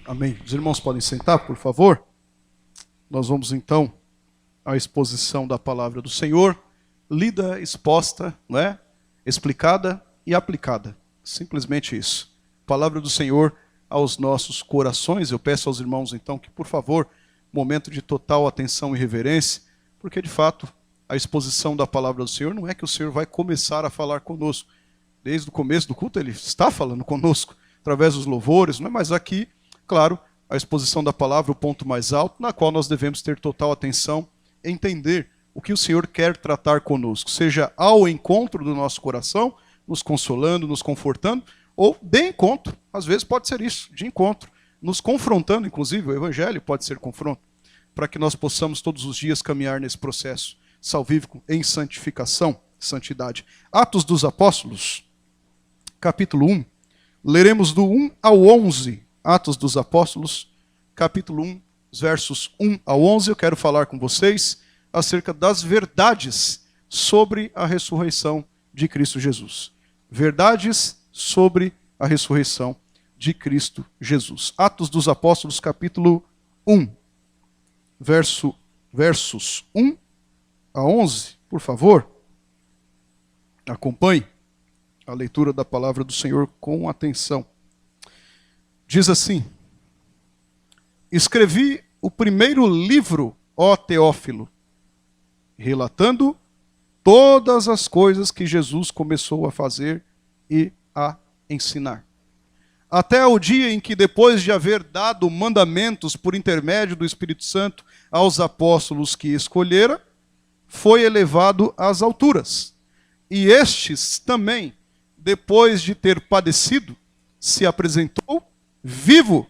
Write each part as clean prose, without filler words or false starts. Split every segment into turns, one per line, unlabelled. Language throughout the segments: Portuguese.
Amém. Os irmãos podem sentar, por favor. Nós vamos então à exposição da palavra do Senhor, lida, exposta, não é? Explicada e aplicada. Simplesmente isso. Palavra do Senhor aos nossos corações. Eu peço aos irmãos então que, por favor, momento de total atenção e reverência, porque de fato a exposição da palavra do Senhor não é que o Senhor vai começar a falar conosco. Desde o começo do culto ele está falando conosco, através dos louvores, não é? Mas aqui, claro, a exposição da palavra, o ponto mais alto, na qual nós devemos ter total atenção, entender o que o Senhor quer tratar conosco, seja ao encontro do nosso coração, nos consolando, nos confortando, ou de encontro, às vezes pode ser isso, de encontro, nos confrontando, inclusive o Evangelho pode ser confronto, para que nós possamos todos os dias caminhar nesse processo salvífico em santificação, santidade. Atos dos Apóstolos, capítulo 1, leremos do 1 ao 11, Atos dos Apóstolos, capítulo 1, versos 1 ao 11, eu quero falar com vocês acerca das verdades sobre a ressurreição de Cristo Jesus. Verdades sobre a ressurreição de Cristo Jesus. Atos dos Apóstolos, capítulo 1, versos 1 a 11, por favor. Acompanhe a leitura da palavra do Senhor com atenção. Diz assim: escrevi o primeiro livro, ó Teófilo, relatando todas as coisas que Jesus começou a fazer e a ensinar. Até o dia em que, depois de haver dado mandamentos por intermédio do Espírito Santo aos apóstolos que escolhera, foi elevado às alturas. E estes também, depois de ter padecido, se apresentou vivo,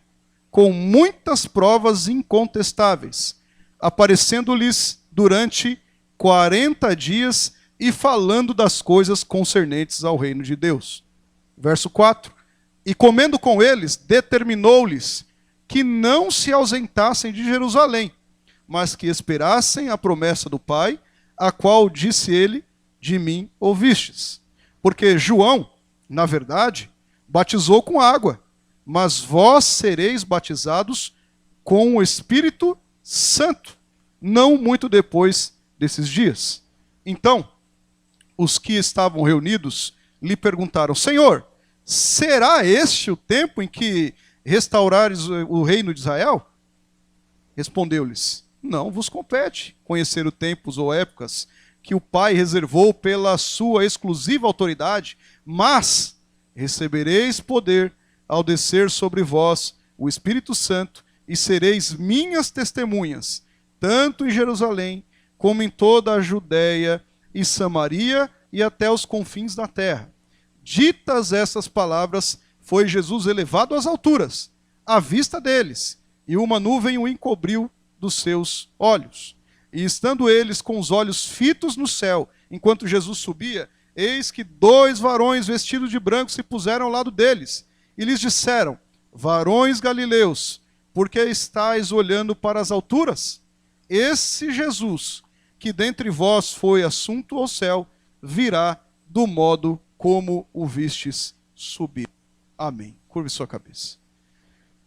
com muitas provas incontestáveis, aparecendo-lhes durante 40 dias e falando das coisas concernentes ao reino de Deus. Verso 4. E comendo com eles, determinou-lhes que não se ausentassem de Jerusalém, mas que esperassem a promessa do Pai, a qual disse ele: de mim ouvistes. Porque João, na verdade, batizou com água, mas vós sereis batizados com o Espírito Santo, não muito depois desses dias. Então, os que estavam reunidos lhe perguntaram: Senhor, será este o tempo em que restaurares o reino de Israel? Respondeu-lhes: não vos compete conhecer os tempos ou épocas que o Pai reservou pela sua exclusiva autoridade, mas recebereis poder ao descer sobre vós o Espírito Santo, e sereis minhas testemunhas, tanto em Jerusalém, como em toda a Judéia e Samaria, e até os confins da terra. Ditas essas palavras, foi Jesus elevado às alturas, à vista deles, e uma nuvem o encobriu dos seus olhos. E estando eles com os olhos fitos no céu, enquanto Jesus subia, eis que 2 varões vestidos de branco se puseram ao lado deles, e lhes disseram: varões galileus, por que estáis olhando para as alturas? Esse Jesus, que dentre vós foi assunto ao céu, virá do modo como o vistes subir. Amém. Curve sua cabeça.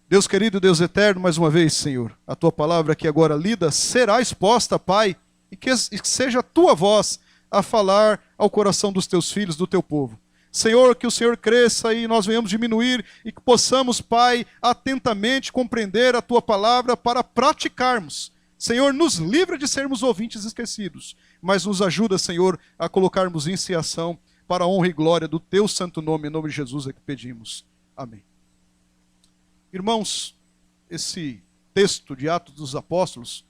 Deus querido, Deus eterno, mais uma vez, Senhor, a tua palavra que agora lida será exposta, Pai, e que seja a tua voz a falar ao coração dos teus filhos, do teu povo. Senhor, que o Senhor cresça e nós venhamos diminuir, e que possamos, Pai, atentamente compreender a tua palavra para praticarmos. Senhor, nos livra de sermos ouvintes esquecidos, mas nos ajuda, Senhor, a colocarmos isso em ação para a honra e glória do teu santo nome, em nome de Jesus é que pedimos. Amém. Irmãos, esse texto de Atos dos Apóstolos,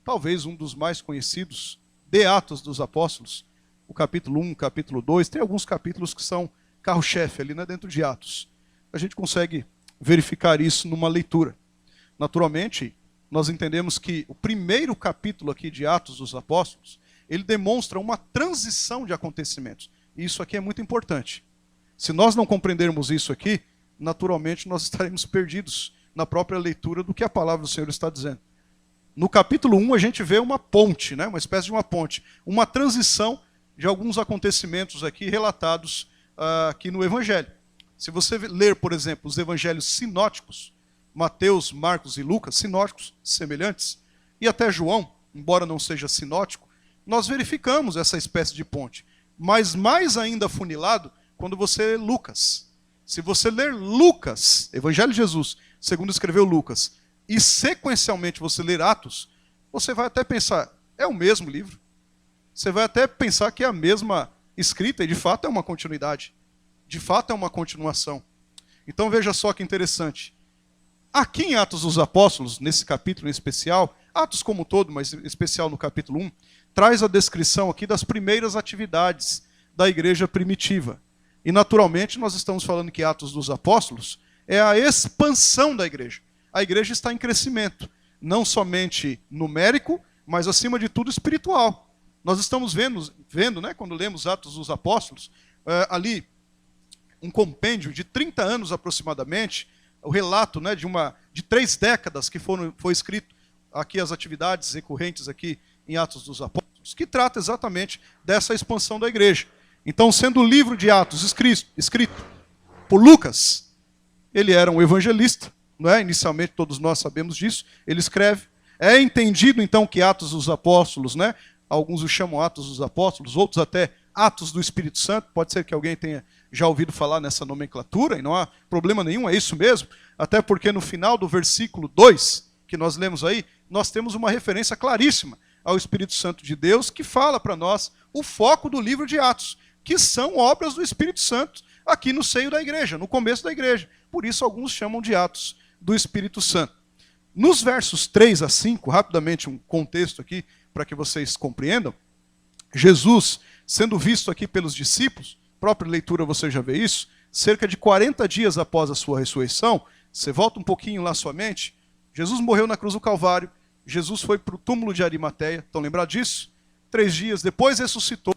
talvez um dos mais conhecidos de Atos dos Apóstolos, o capítulo 1, capítulo 2, tem alguns capítulos que são carro-chefe ali, né, dentro de Atos. A gente consegue verificar isso numa leitura. Naturalmente, nós entendemos que o primeiro capítulo aqui de Atos dos Apóstolos, ele demonstra uma transição de acontecimentos. E isso aqui é muito importante. Se nós não compreendermos isso aqui, naturalmente nós estaremos perdidos na própria leitura do que a palavra do Senhor está dizendo. No capítulo 1 a gente vê uma ponte, né? Uma espécie de uma ponte, uma transição de alguns acontecimentos aqui relatados aqui no Evangelho. Se você ler, por exemplo, os evangelhos sinóticos, Mateus, Marcos e Lucas, sinóticos semelhantes, e até João, embora não seja sinótico, nós verificamos essa espécie de ponte. Mas mais ainda afunilado, quando você lê Lucas. Se você ler Lucas, Evangelho de Jesus, segundo escreveu Lucas, e sequencialmente você ler Atos, você vai até pensar, é o mesmo livro. Você vai até pensar que é a mesma escrita, e de fato é uma continuidade. De fato é uma continuação. Então veja só que interessante. Aqui em Atos dos Apóstolos, nesse capítulo em especial, Atos como um todo, mas em especial no capítulo 1, traz a descrição aqui das primeiras atividades da igreja primitiva. E naturalmente nós estamos falando que Atos dos Apóstolos é a expansão da igreja. A igreja está em crescimento, não somente numérico, mas acima de tudo espiritual. Nós estamos vendo, né, quando lemos Atos dos Apóstolos, ali um compêndio de 30 anos aproximadamente, o relato, né, de 3 décadas que foi escrito aqui as atividades recorrentes aqui em Atos dos Apóstolos, que trata exatamente dessa expansão da igreja. Então, sendo o livro de Atos escrito por Lucas, ele era um evangelista, não é? Inicialmente todos nós sabemos disso, ele escreve. É entendido então que Atos dos Apóstolos, né? Alguns o chamam Atos dos Apóstolos, outros até Atos do Espírito Santo, pode ser que alguém tenha já ouvido falar nessa nomenclatura, e não há problema nenhum, é isso mesmo, até porque no final do versículo 2, que nós lemos aí, nós temos uma referência claríssima ao Espírito Santo de Deus, que fala para nós o foco do livro de Atos, que são obras do Espírito Santo, aqui no seio da igreja, no começo da igreja. Por isso alguns chamam de Atos do Espírito Santo. Nos versos 3 a 5, rapidamente um contexto aqui, para que vocês compreendam, Jesus, sendo visto aqui pelos discípulos, própria leitura você já vê isso, cerca de 40 dias após a sua ressurreição, você volta um pouquinho lá à sua mente, Jesus morreu na cruz do Calvário, Jesus foi para o túmulo de Arimateia, estão lembrados disso? 3 dias depois ressuscitou.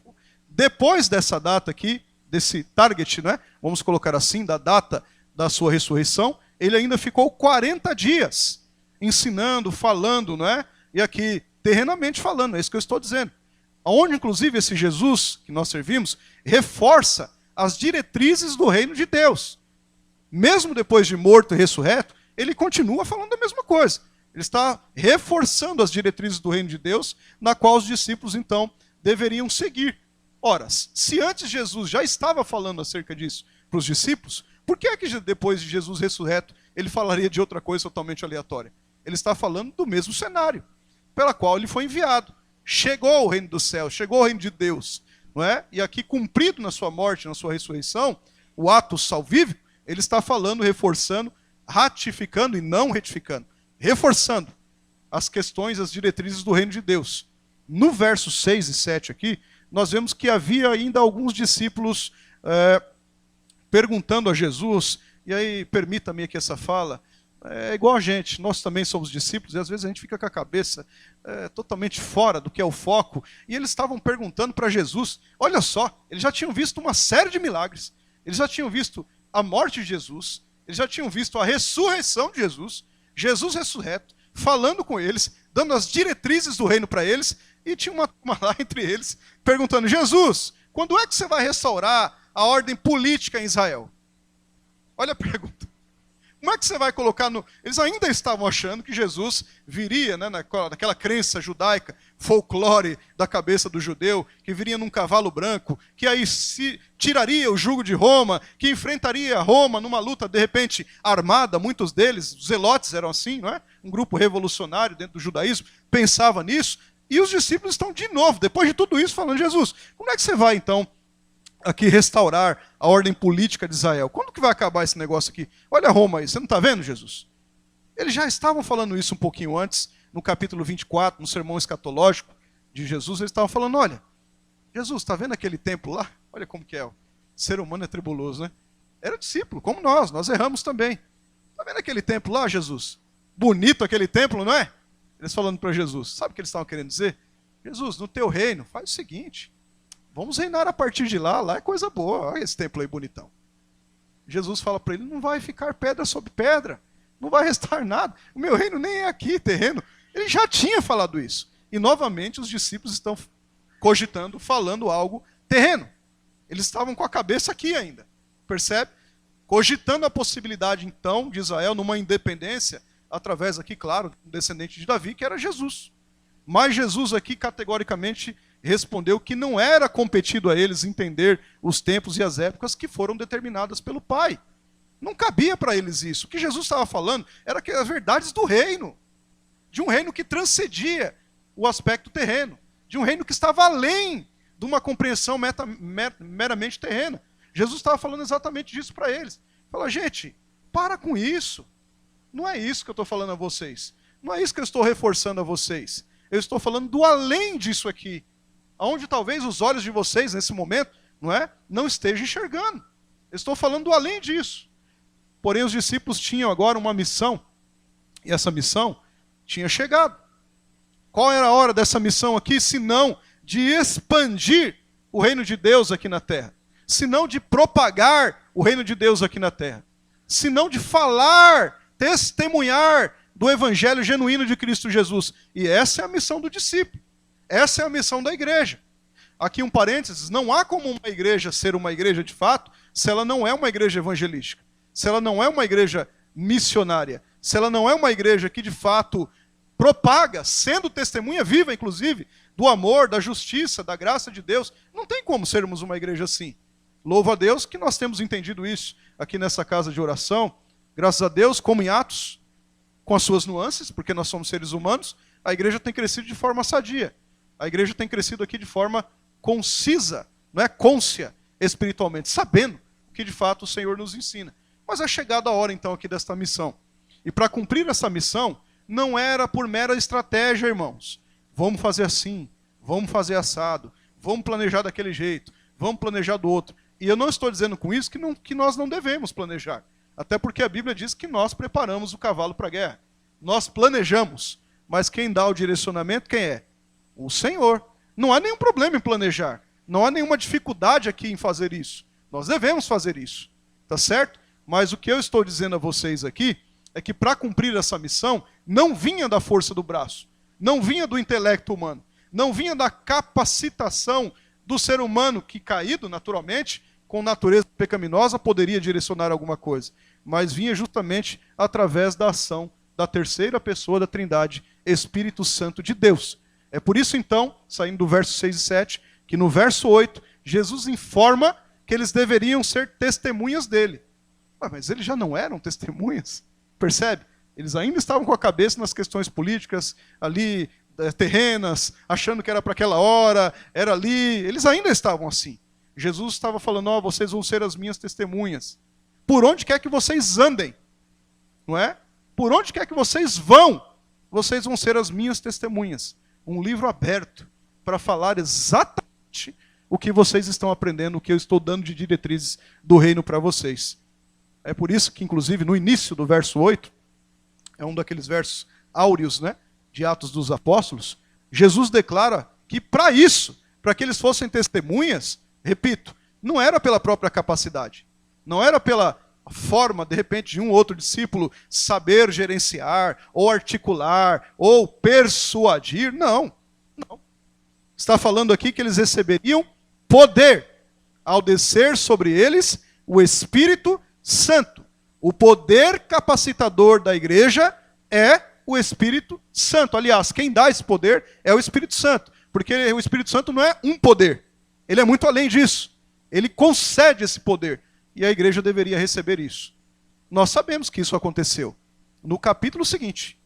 Depois dessa data aqui, desse target, né? Vamos colocar assim, da data da sua ressurreição, ele ainda ficou 40 dias ensinando, falando, não é? E aqui, terrenamente falando, é isso que eu estou dizendo. Onde, inclusive, esse Jesus que nós servimos, reforça as diretrizes do reino de Deus. Mesmo depois de morto e ressurreto, ele continua falando a mesma coisa. Ele está reforçando as diretrizes do reino de Deus, na qual os discípulos, então, deveriam seguir. Ora, se antes Jesus já estava falando acerca disso para os discípulos, por que é que depois de Jesus ressurreto ele falaria de outra coisa totalmente aleatória? Ele está falando do mesmo cenário, pela qual ele foi enviado. Chegou o reino dos céus, chegou o reino de Deus, não é? E aqui, cumprido na sua morte, na sua ressurreição, o ato salvífico, ele está falando, reforçando, ratificando e não retificando, reforçando as questões, as diretrizes do reino de Deus. No verso 6 e 7 aqui, nós vemos que havia ainda alguns discípulos perguntando a Jesus, e aí permita-me aqui essa fala, é igual a gente, nós também somos discípulos, e às vezes a gente fica com a cabeça totalmente fora do que é o foco, e eles estavam perguntando para Jesus, olha só, eles já tinham visto uma série de milagres, eles já tinham visto a morte de Jesus, eles já tinham visto a ressurreição de Jesus, Jesus ressurreto, falando com eles, dando as diretrizes do reino para eles, e tinha uma lá entre eles, perguntando, Jesus, quando é que você vai restaurar a ordem política em Israel? Olha a pergunta. Como é que você vai colocar no... Eles ainda estavam achando que Jesus viria, né, naquela crença judaica, folclore da cabeça do judeu, que viria num cavalo branco, que aí se tiraria o jugo de Roma, que enfrentaria Roma numa luta, de repente, armada. Muitos deles, os zelotes eram assim, não é? Um grupo revolucionário dentro do judaísmo, pensava nisso. E os discípulos estão de novo, depois de tudo isso, falando, Jesus, como é que você vai, então, aqui restaurar a ordem política de Israel? Quando que vai acabar esse negócio aqui? Olha Roma aí, você não está vendo, Jesus? Eles já estavam falando isso um pouquinho antes, no capítulo 24, no sermão escatológico de Jesus, eles estavam falando, olha, Jesus, está vendo aquele templo lá? Olha como que é, o ser humano é tribuloso, né? Era discípulo, como nós erramos também. Está vendo aquele templo lá, Jesus? Bonito aquele templo, não é? Eles falando para Jesus, sabe o que eles estavam querendo dizer? Jesus, no teu reino, faz o seguinte, vamos reinar a partir de lá é coisa boa, olha esse templo aí bonitão. Jesus fala para ele, não vai ficar pedra sobre pedra, não vai restar nada, o meu reino nem é aqui, terreno. Ele já tinha falado isso. E novamente os discípulos estão cogitando, falando algo terreno. Eles estavam com a cabeça aqui ainda, percebe? Cogitando a possibilidade, então, de Israel numa independência, através aqui, claro, do descendente de Davi, que era Jesus. Mas Jesus aqui categoricamente respondeu que não era competido a eles entender os tempos e as épocas que foram determinadas pelo Pai. Não cabia para eles isso. O que Jesus estava falando era que as verdades do reino, de um reino que transcendia o aspecto terreno, de um reino que estava além de uma compreensão meramente terrena. Jesus estava falando exatamente disso para eles. Fala, gente, para com isso. Não é isso que eu estou falando a vocês. Não é isso que eu estou reforçando a vocês. Eu estou falando do além disso aqui. Onde talvez os olhos de vocês, nesse momento, não estejam enxergando. Eu estou falando do além disso. Porém, os discípulos tinham agora uma missão. E essa missão tinha chegado. Qual era a hora dessa missão aqui, se não de expandir o reino de Deus aqui na terra? Se não de propagar o reino de Deus aqui na terra? Se não de falar, testemunhar do evangelho genuíno de Cristo Jesus? E essa é a missão do discípulo. Essa é a missão da igreja. Aqui um parênteses, não há como uma igreja ser uma igreja de fato se ela não é uma igreja evangelística, se ela não é uma igreja missionária, se ela não é uma igreja que de fato propaga, sendo testemunha viva, inclusive, do amor, da justiça, da graça de Deus. Não tem como sermos uma igreja assim. Louvo a Deus que nós temos entendido isso aqui nessa casa de oração. Graças a Deus, como em Atos, com as suas nuances, porque nós somos seres humanos, a igreja tem crescido de forma sadia. A igreja tem crescido aqui de forma concisa, não é côncia espiritualmente, sabendo o que de fato o Senhor nos ensina. Mas é chegada a hora então aqui desta missão. E para cumprir essa missão, não era por mera estratégia, irmãos. Vamos fazer assim, vamos fazer assado, vamos planejar daquele jeito, vamos planejar do outro. E eu não estou dizendo com isso que nós não devemos planejar. Até porque a Bíblia diz que nós preparamos o cavalo para a guerra. Nós planejamos, mas quem dá o direcionamento, quem é? O Senhor. Não há nenhum problema em planejar. Não há nenhuma dificuldade aqui em fazer isso. Nós devemos fazer isso. Tá certo? Mas o que eu estou dizendo a vocês aqui é que para cumprir essa missão, não vinha da força do braço, não vinha do intelecto humano, não vinha da capacitação do ser humano que, caído naturalmente, com natureza pecaminosa, poderia direcionar alguma coisa. Mas vinha justamente através da ação da terceira pessoa da Trindade, Espírito Santo de Deus. É por isso, então, saindo do verso 6 e 7, que no verso 8, Jesus informa que eles deveriam ser testemunhas dele. Mas eles já não eram testemunhas? Percebe? Eles ainda estavam com a cabeça nas questões políticas, ali, terrenas, achando que era para aquela hora, era ali. Eles ainda estavam assim. Jesus estava falando, vocês vão ser as minhas testemunhas. Por onde quer que vocês andem, não é? Por onde quer que vocês vão ser as minhas testemunhas. Um livro aberto para falar exatamente o que vocês estão aprendendo, o que eu estou dando de diretrizes do reino para vocês. É por isso que, inclusive, no início do verso 8, é um daqueles versos áureos, né, de Atos dos Apóstolos, Jesus declara que para isso, para que eles fossem testemunhas, repito, não era pela própria capacidade, não era pela forma, de repente, de um outro discípulo saber gerenciar, ou articular, ou persuadir, não. Está falando aqui que eles receberiam poder ao descer sobre eles o Espírito Santo. O poder capacitador da igreja é o Espírito Santo. Aliás, quem dá esse poder é o Espírito Santo. Porque o Espírito Santo não é um poder. Ele é muito além disso. Ele concede esse poder. E a igreja deveria receber isso. Nós sabemos que isso aconteceu. No capítulo seguinte,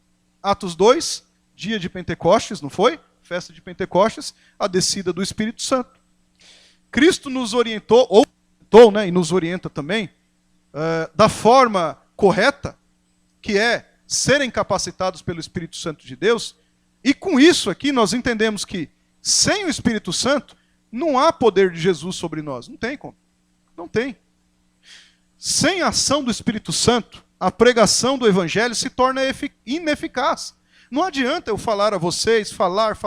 Atos 2, dia de Pentecostes, não foi? Festa de Pentecostes, a descida do Espírito Santo. Cristo nos orientou, e nos orienta também, da forma correta, que é serem capacitados pelo Espírito Santo de Deus. E com isso aqui nós entendemos que sem o Espírito Santo não há poder de Jesus sobre nós. Não tem como. Não tem. Sem a ação do Espírito Santo, a pregação do Evangelho se torna ineficaz. Não adianta eu falar a vocês, falar.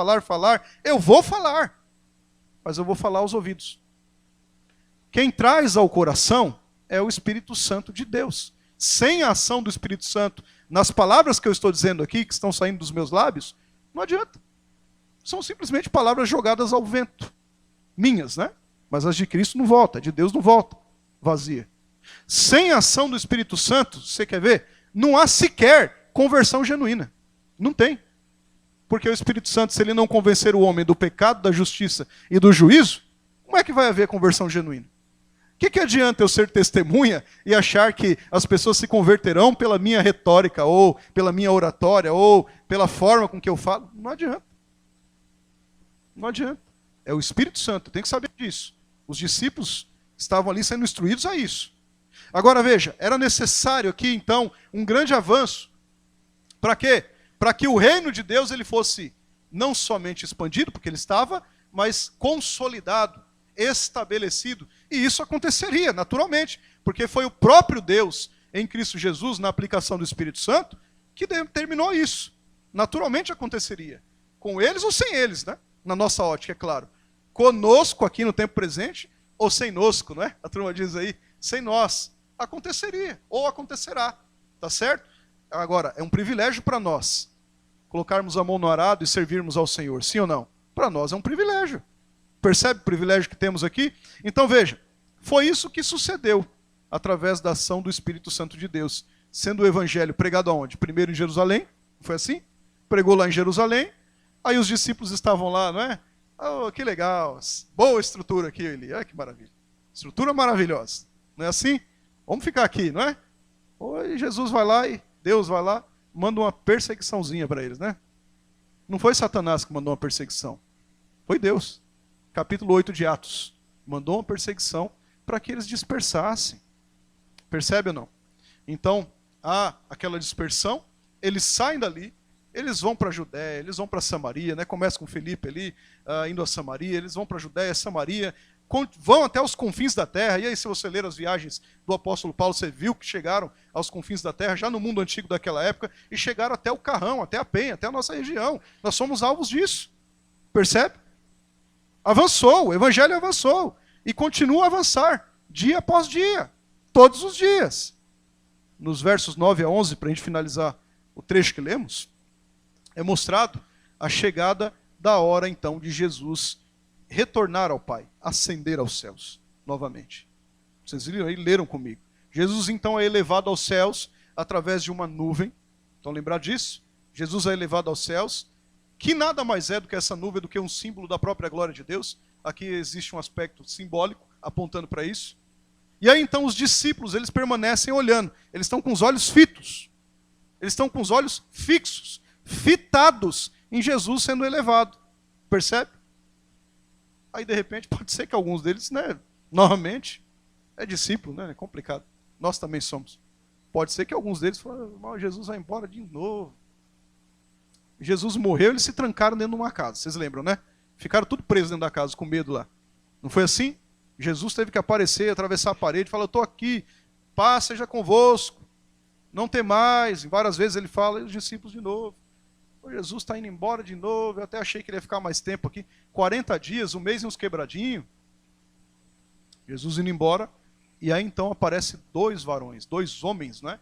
Eu vou falar, mas eu vou falar aos ouvidos. Quem traz ao coração é o Espírito Santo de Deus. Sem a ação do Espírito Santo, nas palavras que eu estou dizendo aqui, que estão saindo dos meus lábios, não adianta. são simplesmente palavras jogadas ao vento. Minhas, né? Mas as de Cristo não volta, de Deus não volta. Vazia. Sem a ação do Espírito Santo, você quer ver? Não há sequer conversão genuína. Não tem. Porque o Espírito Santo, se ele não convencer o homem do pecado, da justiça e do juízo, como é que vai haver conversão genuína? O que adianta eu ser testemunha e achar que as pessoas se converterão pela minha retórica, ou pela minha oratória, ou pela forma com que eu falo? Não adianta. Não adianta. É o Espírito Santo, tem que saber disso. Os discípulos estavam ali sendo instruídos a isso. Agora veja, era necessário aqui então um grande avanço. Para quê? Para que o reino de Deus ele fosse não somente expandido, porque ele estava, mas consolidado, estabelecido. E isso aconteceria naturalmente, porque foi o próprio Deus em Cristo Jesus, na aplicação do Espírito Santo, que determinou isso. Naturalmente aconteceria. Com eles ou sem eles, né? Na nossa ótica, é claro. Conosco aqui no tempo presente, ou sem nosco, não é? A turma diz aí, sem nós. Aconteceria, ou acontecerá. Tá certo? Agora, é um privilégio para nós colocarmos a mão no arado e servirmos ao Senhor. Sim ou não? Para nós é um privilégio. Percebe o privilégio que temos aqui? Então veja, foi isso que sucedeu através da ação do Espírito Santo de Deus. Sendo o evangelho pregado aonde? Primeiro em Jerusalém, foi assim? Pregou lá em Jerusalém, aí os discípulos estavam lá, não é? Oh, que legal, boa estrutura aqui, Eli. Olha que maravilha. Estrutura maravilhosa. Não é assim? Vamos ficar aqui, não é? Oi, Jesus vai lá e Deus vai lá, manda uma perseguiçãozinha para eles, né? Não foi Satanás que mandou uma perseguição. Foi Deus. Capítulo 8 de Atos. Mandou uma perseguição para que eles dispersassem. Percebe ou não? Então, há aquela dispersão, eles saem dali, eles vão para a Judéia, eles vão para Samaria, né? Começa com Felipe ali, indo a Samaria, eles vão para a Judéia, Samaria, vão até os confins da terra. E aí, se você ler as viagens do apóstolo Paulo, você viu que chegaram aos confins da terra, já no mundo antigo daquela época, e chegaram até o Carrão, até a Penha, até a nossa região. Nós somos alvos disso. Percebe? Avançou, o evangelho avançou. E continua a avançar, dia após dia, todos os dias. Nos versos 9 a 11, para a gente finalizar o trecho que lemos, é mostrado a chegada da hora, então, de Jesus retornar ao Pai, ascender aos céus, novamente. Vocês viram aí, leram comigo. Jesus, então, é elevado aos céus através de uma nuvem. Estão lembrados disso? Jesus é elevado aos céus, que nada mais é do que essa nuvem, do que um símbolo da própria glória de Deus. Aqui existe um aspecto simbólico apontando para isso. E aí, então, os discípulos, eles permanecem olhando. Eles estão com os olhos fitos. Eles estão com os olhos fixos, fitados em Jesus sendo elevado. Percebe? Aí, de repente, pode ser que alguns deles, né, novamente, é discípulo, né, é complicado. Nós também somos. Pode ser que alguns deles falem, Jesus vai embora de novo. Jesus morreu, eles se trancaram dentro de uma casa. Vocês lembram, né? Ficaram tudo presos dentro da casa, com medo lá. Não foi assim? Jesus teve que aparecer, atravessar a parede, falar, eu estou aqui, paz seja convosco, não tem mais. E várias vezes ele fala, e os discípulos de novo. Jesus está indo embora de novo, eu até achei que ele ia ficar mais tempo aqui. 40 dias, um mês e uns quebradinhos. Jesus indo embora, e aí então aparecem dois varões, dois homens, né?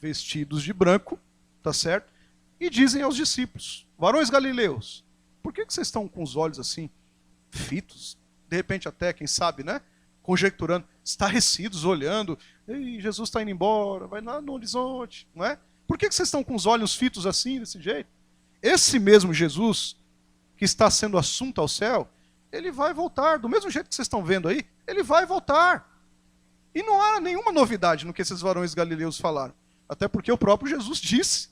Vestidos de branco, tá certo? E dizem aos discípulos, varões galileus, por que vocês estão com os olhos assim, fitos? De repente até, quem sabe, né? Conjecturando, estarrecidos, olhando. Ei, Jesus está indo embora, vai lá no horizonte, não é? Por que vocês estão com os olhos fitos assim, desse jeito? Esse mesmo Jesus, que está sendo assunto ao céu, ele vai voltar, do mesmo jeito que vocês estão vendo aí, ele vai voltar. E não há nenhuma novidade no que esses varões galileus falaram. Até porque o próprio Jesus disse,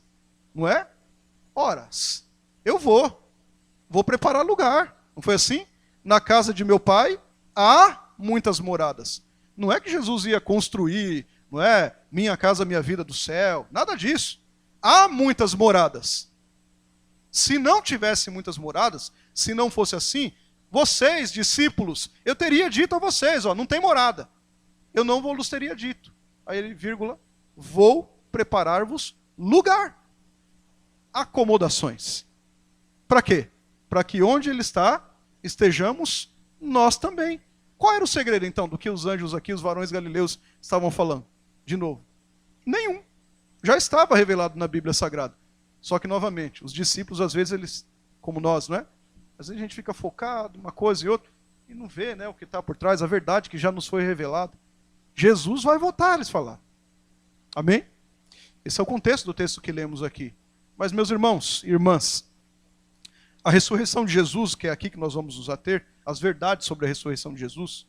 não é? Ora, eu vou preparar lugar. Não foi assim? Na casa de meu pai há muitas moradas. Não é que Jesus ia construir, não é? Minha casa, minha vida do céu. Nada disso. Há muitas moradas. Se não tivesse muitas moradas, se não fosse assim, vocês, discípulos, eu teria dito a vocês, ó, não tem morada. Eu não vos teria dito. Aí ele, vírgula, vou preparar-vos lugar. Acomodações. Para quê? Para que onde ele está, estejamos nós também. Qual era o segredo, então, do que os anjos aqui, os varões galileus, estavam falando? De novo, nenhum. Já estava revelado na Bíblia Sagrada. Só que, novamente, os discípulos, às vezes, eles, como nós, não é? Às Às vezes a gente fica focado em uma coisa e outra e não vê, né, o que está por trás, a verdade que já nos foi revelada. Jesus vai voltar, eles falaram. Amém? Esse é o contexto do texto que lemos aqui. Mas, meus irmãos e irmãs, a ressurreição de Jesus, que é aqui que nós vamos nos ater, as verdades sobre a ressurreição de Jesus,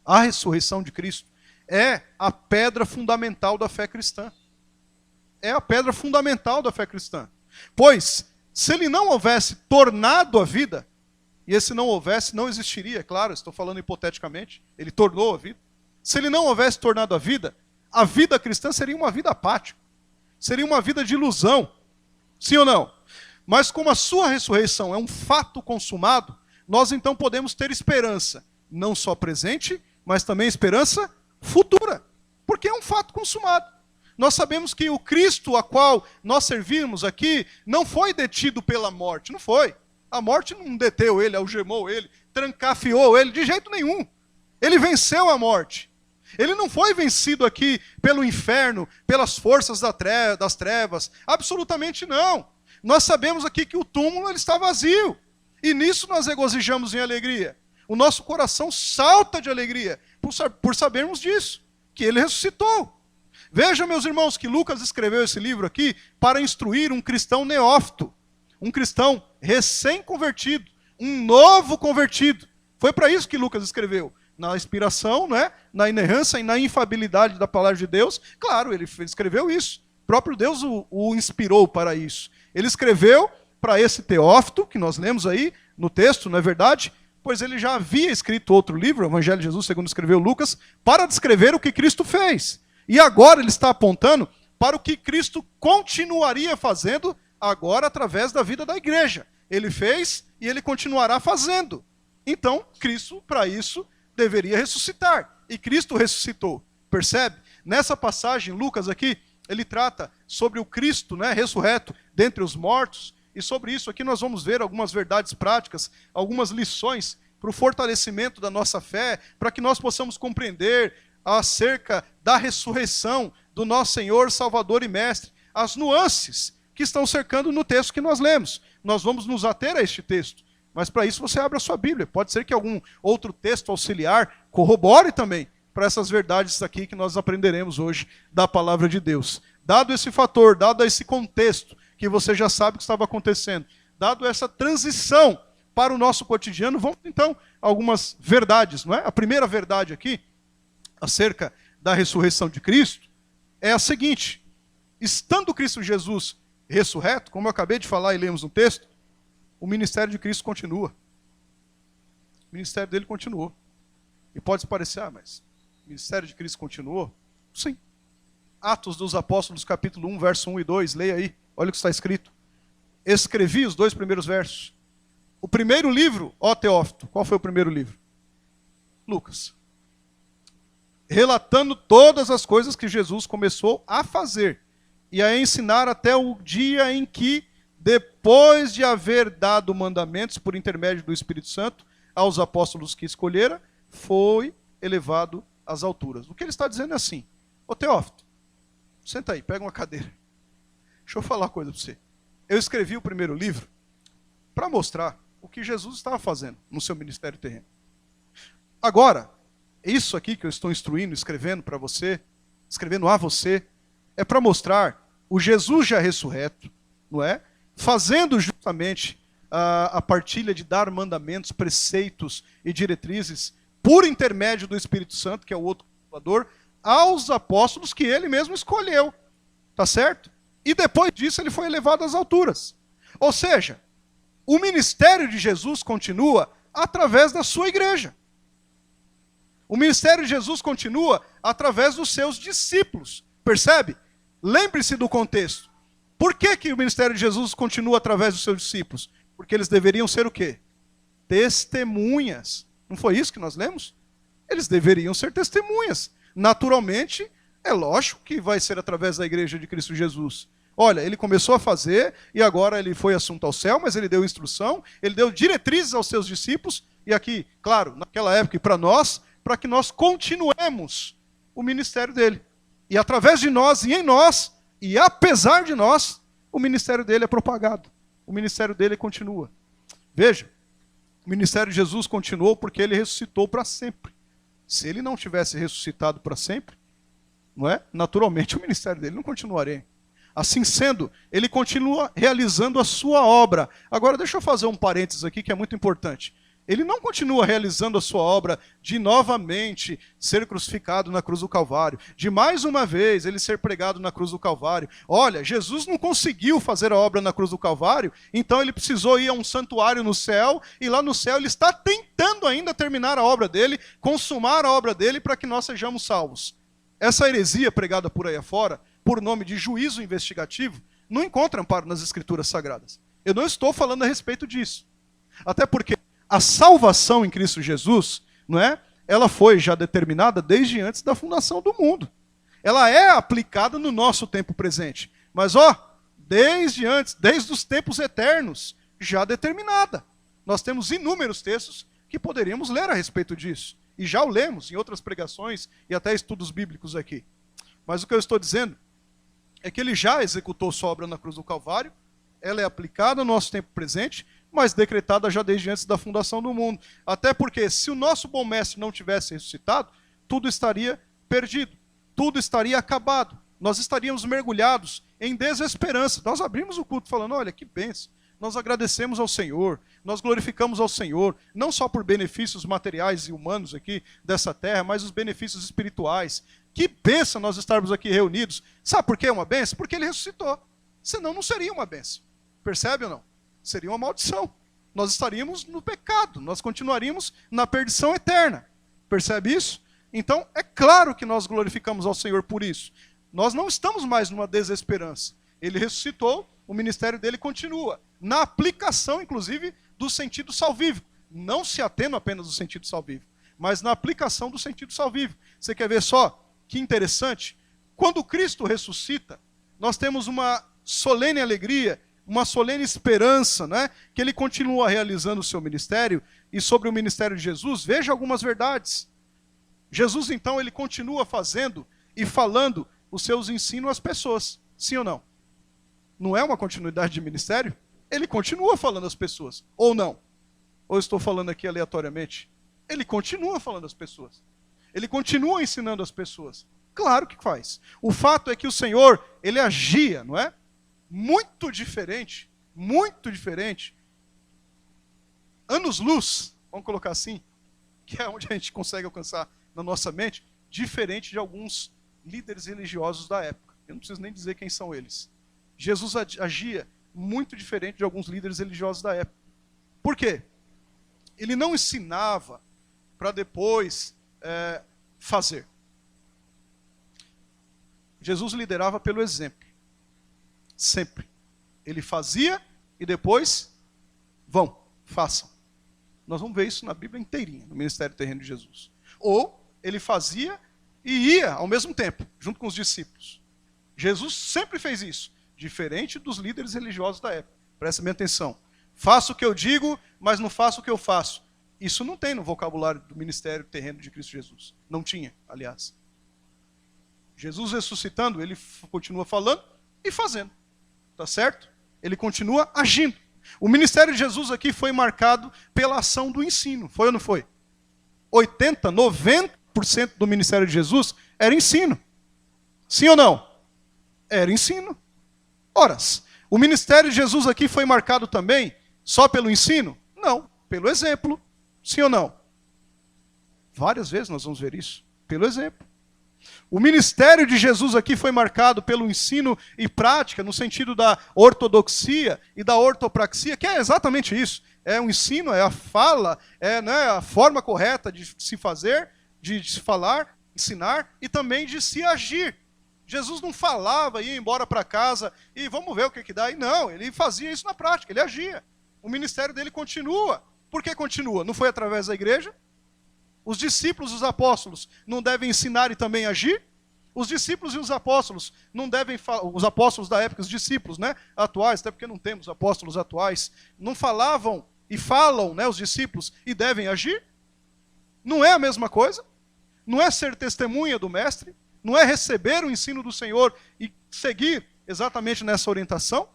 a ressurreição de Cristo, é a pedra fundamental da fé cristã. É a pedra fundamental da fé cristã. Pois, se ele não houvesse tornado a vida, e esse não houvesse, não existiria, claro, estou falando hipoteticamente, ele tornou a vida. Se ele não houvesse tornado a vida cristã seria uma vida apática, seria uma vida de ilusão, sim ou não? Mas como a sua ressurreição é um fato consumado, nós então podemos ter esperança, não só presente, mas também esperança futura, porque é um fato consumado. Nós sabemos que o Cristo a qual nós servimos aqui não foi detido pela morte, não foi. A morte não deteu ele, algemou ele, trancafiou ele, de jeito nenhum. Ele venceu a morte. Ele não foi vencido aqui pelo inferno, pelas forças das trevas, absolutamente não. Nós sabemos aqui que o túmulo ele está vazio, e nisso nós regozijamos em alegria. O nosso coração salta de alegria por sabermos disso, que ele ressuscitou. Veja, meus irmãos, que Lucas escreveu esse livro aqui para instruir um cristão neófito, um cristão recém-convertido, um novo convertido. Foi para isso que Lucas escreveu. Na inspiração, né? Na inerrância e na infabilidade da palavra de Deus. Claro, ele escreveu isso. O próprio Deus o inspirou para isso. Ele escreveu para esse teófito, que nós lemos aí no texto, não é verdade? Pois ele já havia escrito outro livro, o Evangelho de Jesus, segundo escreveu Lucas, para descrever o que Cristo fez. E agora ele está apontando para o que Cristo continuaria fazendo agora através da vida da igreja. Ele fez e ele continuará fazendo. Então, Cristo, para isso, deveria ressuscitar. E Cristo ressuscitou. Percebe? Nessa passagem, Lucas aqui, ele trata sobre o Cristo, né, ressurreto dentre os mortos. E sobre isso aqui nós vamos ver algumas verdades práticas, algumas lições para o fortalecimento da nossa fé, para que nós possamos compreender acerca da ressurreição do nosso Senhor, Salvador e Mestre, as nuances que estão cercando no texto que nós lemos. Nós vamos nos ater a este texto, mas para isso você abre a sua Bíblia. Pode ser que algum outro texto auxiliar corrobore também para essas verdades aqui que nós aprenderemos hoje da palavra de Deus. Dado esse fator, dado esse contexto, que você já sabe o que estava acontecendo, dado essa transição para o nosso cotidiano, vamos então a algumas verdades, não é? A primeira verdade aqui, acerca da ressurreição de Cristo, é a seguinte: estando Cristo Jesus ressurreto, como eu acabei de falar e lemos no texto, o ministério de Cristo continua. O ministério dele continuou. E pode parecer, mas o ministério de Cristo continuou? Sim. Atos dos Apóstolos, capítulo 1, verso 1 e 2, leia aí, olha o que está escrito. Escrevi os 2 primeiros versos. O primeiro livro, ó Teófito, qual foi o primeiro livro? Lucas. Relatando todas as coisas que Jesus começou a fazer e a ensinar até o dia em que, depois de haver dado mandamentos por intermédio do Espírito Santo aos apóstolos que escolhera, foi elevado às alturas. O que ele está dizendo é assim: ô Teófito, senta aí, pega uma cadeira. Deixa eu falar uma coisa para você. Eu escrevi o primeiro livro para mostrar o que Jesus estava fazendo no seu ministério terreno. Agora, isso aqui que eu estou instruindo, escrevendo para você, escrevendo a você, é para mostrar o Jesus já ressurreto, não é? Fazendo justamente a partilha de dar mandamentos, preceitos e diretrizes por intermédio do Espírito Santo, que é o outro Consolador, aos apóstolos que ele mesmo escolheu. Tá certo? E depois disso ele foi elevado às alturas. Ou seja, o ministério de Jesus continua através da sua igreja. O ministério de Jesus continua através dos seus discípulos. Percebe? Lembre-se do contexto. Por que o ministério de Jesus continua através dos seus discípulos? Porque eles deveriam ser o quê? Testemunhas. Não foi isso que nós lemos? Eles deveriam ser testemunhas. Naturalmente, é lógico que vai ser através da igreja de Cristo Jesus. Olha, ele começou a fazer e agora ele foi assunto ao céu, mas ele deu instrução, ele deu diretrizes aos seus discípulos, e aqui, claro, naquela época e para nós, para que nós continuemos o ministério dele. E através de nós e em nós, e apesar de nós, o ministério dele é propagado. O ministério dele continua. Veja, O ministério de Jesus continuou porque ele ressuscitou para sempre. Se ele não tivesse ressuscitado para sempre, não é? Naturalmente o ministério dele não continuaria. Assim sendo, ele continua realizando a sua obra. Agora deixa eu fazer um parênteses aqui que é muito importante. Ele não continua realizando a sua obra de novamente ser crucificado na cruz do Calvário, de mais uma vez ele ser pregado na cruz do Calvário. Olha, Jesus não conseguiu fazer a obra na cruz do Calvário, então ele precisou ir a um santuário no céu, e lá no céu ele está tentando ainda terminar a obra dele, consumar a obra dele para que nós sejamos salvos. Essa heresia pregada por aí afora, por nome de juízo investigativo, não encontra amparo nas Escrituras Sagradas. Eu não estou falando a respeito disso. Até porque a salvação em Cristo Jesus, não é? Ela foi já determinada desde antes da fundação do mundo. Ela é aplicada no nosso tempo presente. Mas, desde antes, desde os tempos eternos, já determinada. Nós temos inúmeros textos que poderíamos ler a respeito disso. E já o lemos em outras pregações e até estudos bíblicos aqui. Mas o que eu estou dizendo é que ele já executou sua obra na cruz do Calvário, ela é aplicada no nosso tempo presente, mas decretada já desde antes da fundação do mundo. Até porque, se o nosso bom mestre não tivesse ressuscitado, tudo estaria perdido, tudo estaria acabado. Nós estaríamos mergulhados em desesperança. Nós abrimos o culto falando, olha, que bênção. Nós agradecemos ao Senhor, nós glorificamos ao Senhor, não só por benefícios materiais e humanos aqui dessa terra, mas os benefícios espirituais. Que bênção nós estarmos aqui reunidos. Sabe por que é uma bênção? Porque ele ressuscitou. Senão não seria uma bênção. Percebe ou não? Seria uma maldição. Nós estaríamos no pecado, nós continuaríamos na perdição eterna. Percebe isso? Então, é claro que nós glorificamos ao Senhor por isso. Nós não estamos mais numa desesperança. Ele ressuscitou, o ministério dele continua. Na aplicação, inclusive, do sentido salvífico. Não se atendo apenas do sentido salvífico, mas na aplicação do sentido salvífico. Você quer ver só? Que interessante. Quando Cristo ressuscita, nós temos uma solene alegria, uma solene esperança, né? Que ele continua realizando o seu ministério. E sobre o ministério de Jesus, veja algumas verdades. Jesus, então, ele continua fazendo e falando os seus ensinos às pessoas. Sim ou não? Não é uma continuidade de ministério? Ele continua falando às pessoas. Ou não? Ou estou falando aqui aleatoriamente? Ele continua falando às pessoas. Ele continua ensinando as pessoas. Claro que faz. O fato é que o Senhor, ele agia, não é? Muito diferente, anos-luz, vamos colocar assim, que é onde a gente consegue alcançar na nossa mente, diferente de alguns líderes religiosos da época. Eu não preciso nem dizer quem são eles. Jesus agia muito diferente de alguns líderes religiosos da época. Por quê? Ele não ensinava para depois fazer. Jesus liderava pelo exemplo. Sempre. Ele fazia e depois, façam. Nós vamos ver isso na Bíblia inteirinha, no ministério terreno de Jesus. Ou ele fazia e ia ao mesmo tempo, junto com os discípulos. Jesus sempre fez isso, diferente dos líderes religiosos da época. Presta bem atenção. Faço o que eu digo, mas não faço o que eu faço. Isso não tem no vocabulário do ministério terreno de Cristo Jesus. Não tinha, aliás. Jesus ressuscitando, ele continua falando e fazendo. Tá certo? Ele continua agindo. O ministério de Jesus aqui foi marcado pela ação do ensino. Foi ou não foi? 80%, 90% do ministério de Jesus era ensino. Sim ou não? Era ensino. Ora, o ministério de Jesus aqui foi marcado também só pelo ensino? Não, pelo exemplo. Sim ou não? Várias vezes nós vamos ver isso. Pelo exemplo. O ministério de Jesus aqui foi marcado pelo ensino e prática, no sentido da ortodoxia e da ortopraxia, que é exatamente isso. É o ensino, é a fala, a forma correta de se fazer, de se falar, ensinar e também de se agir. Jesus não falava, ia embora para casa e vamos ver o que dá. E não, ele fazia isso na prática, ele agia. O ministério dele continua. Por que continua? Não foi através da igreja? Os discípulos e os apóstolos não devem ensinar e também agir? Os discípulos e os apóstolos não devem os apóstolos da época, os discípulos, atuais, até porque não temos apóstolos atuais, não falavam e falam, os discípulos, e devem agir? Não é a mesma coisa? Não é ser testemunha do mestre? Não é receber o ensino do Senhor e seguir exatamente nessa orientação?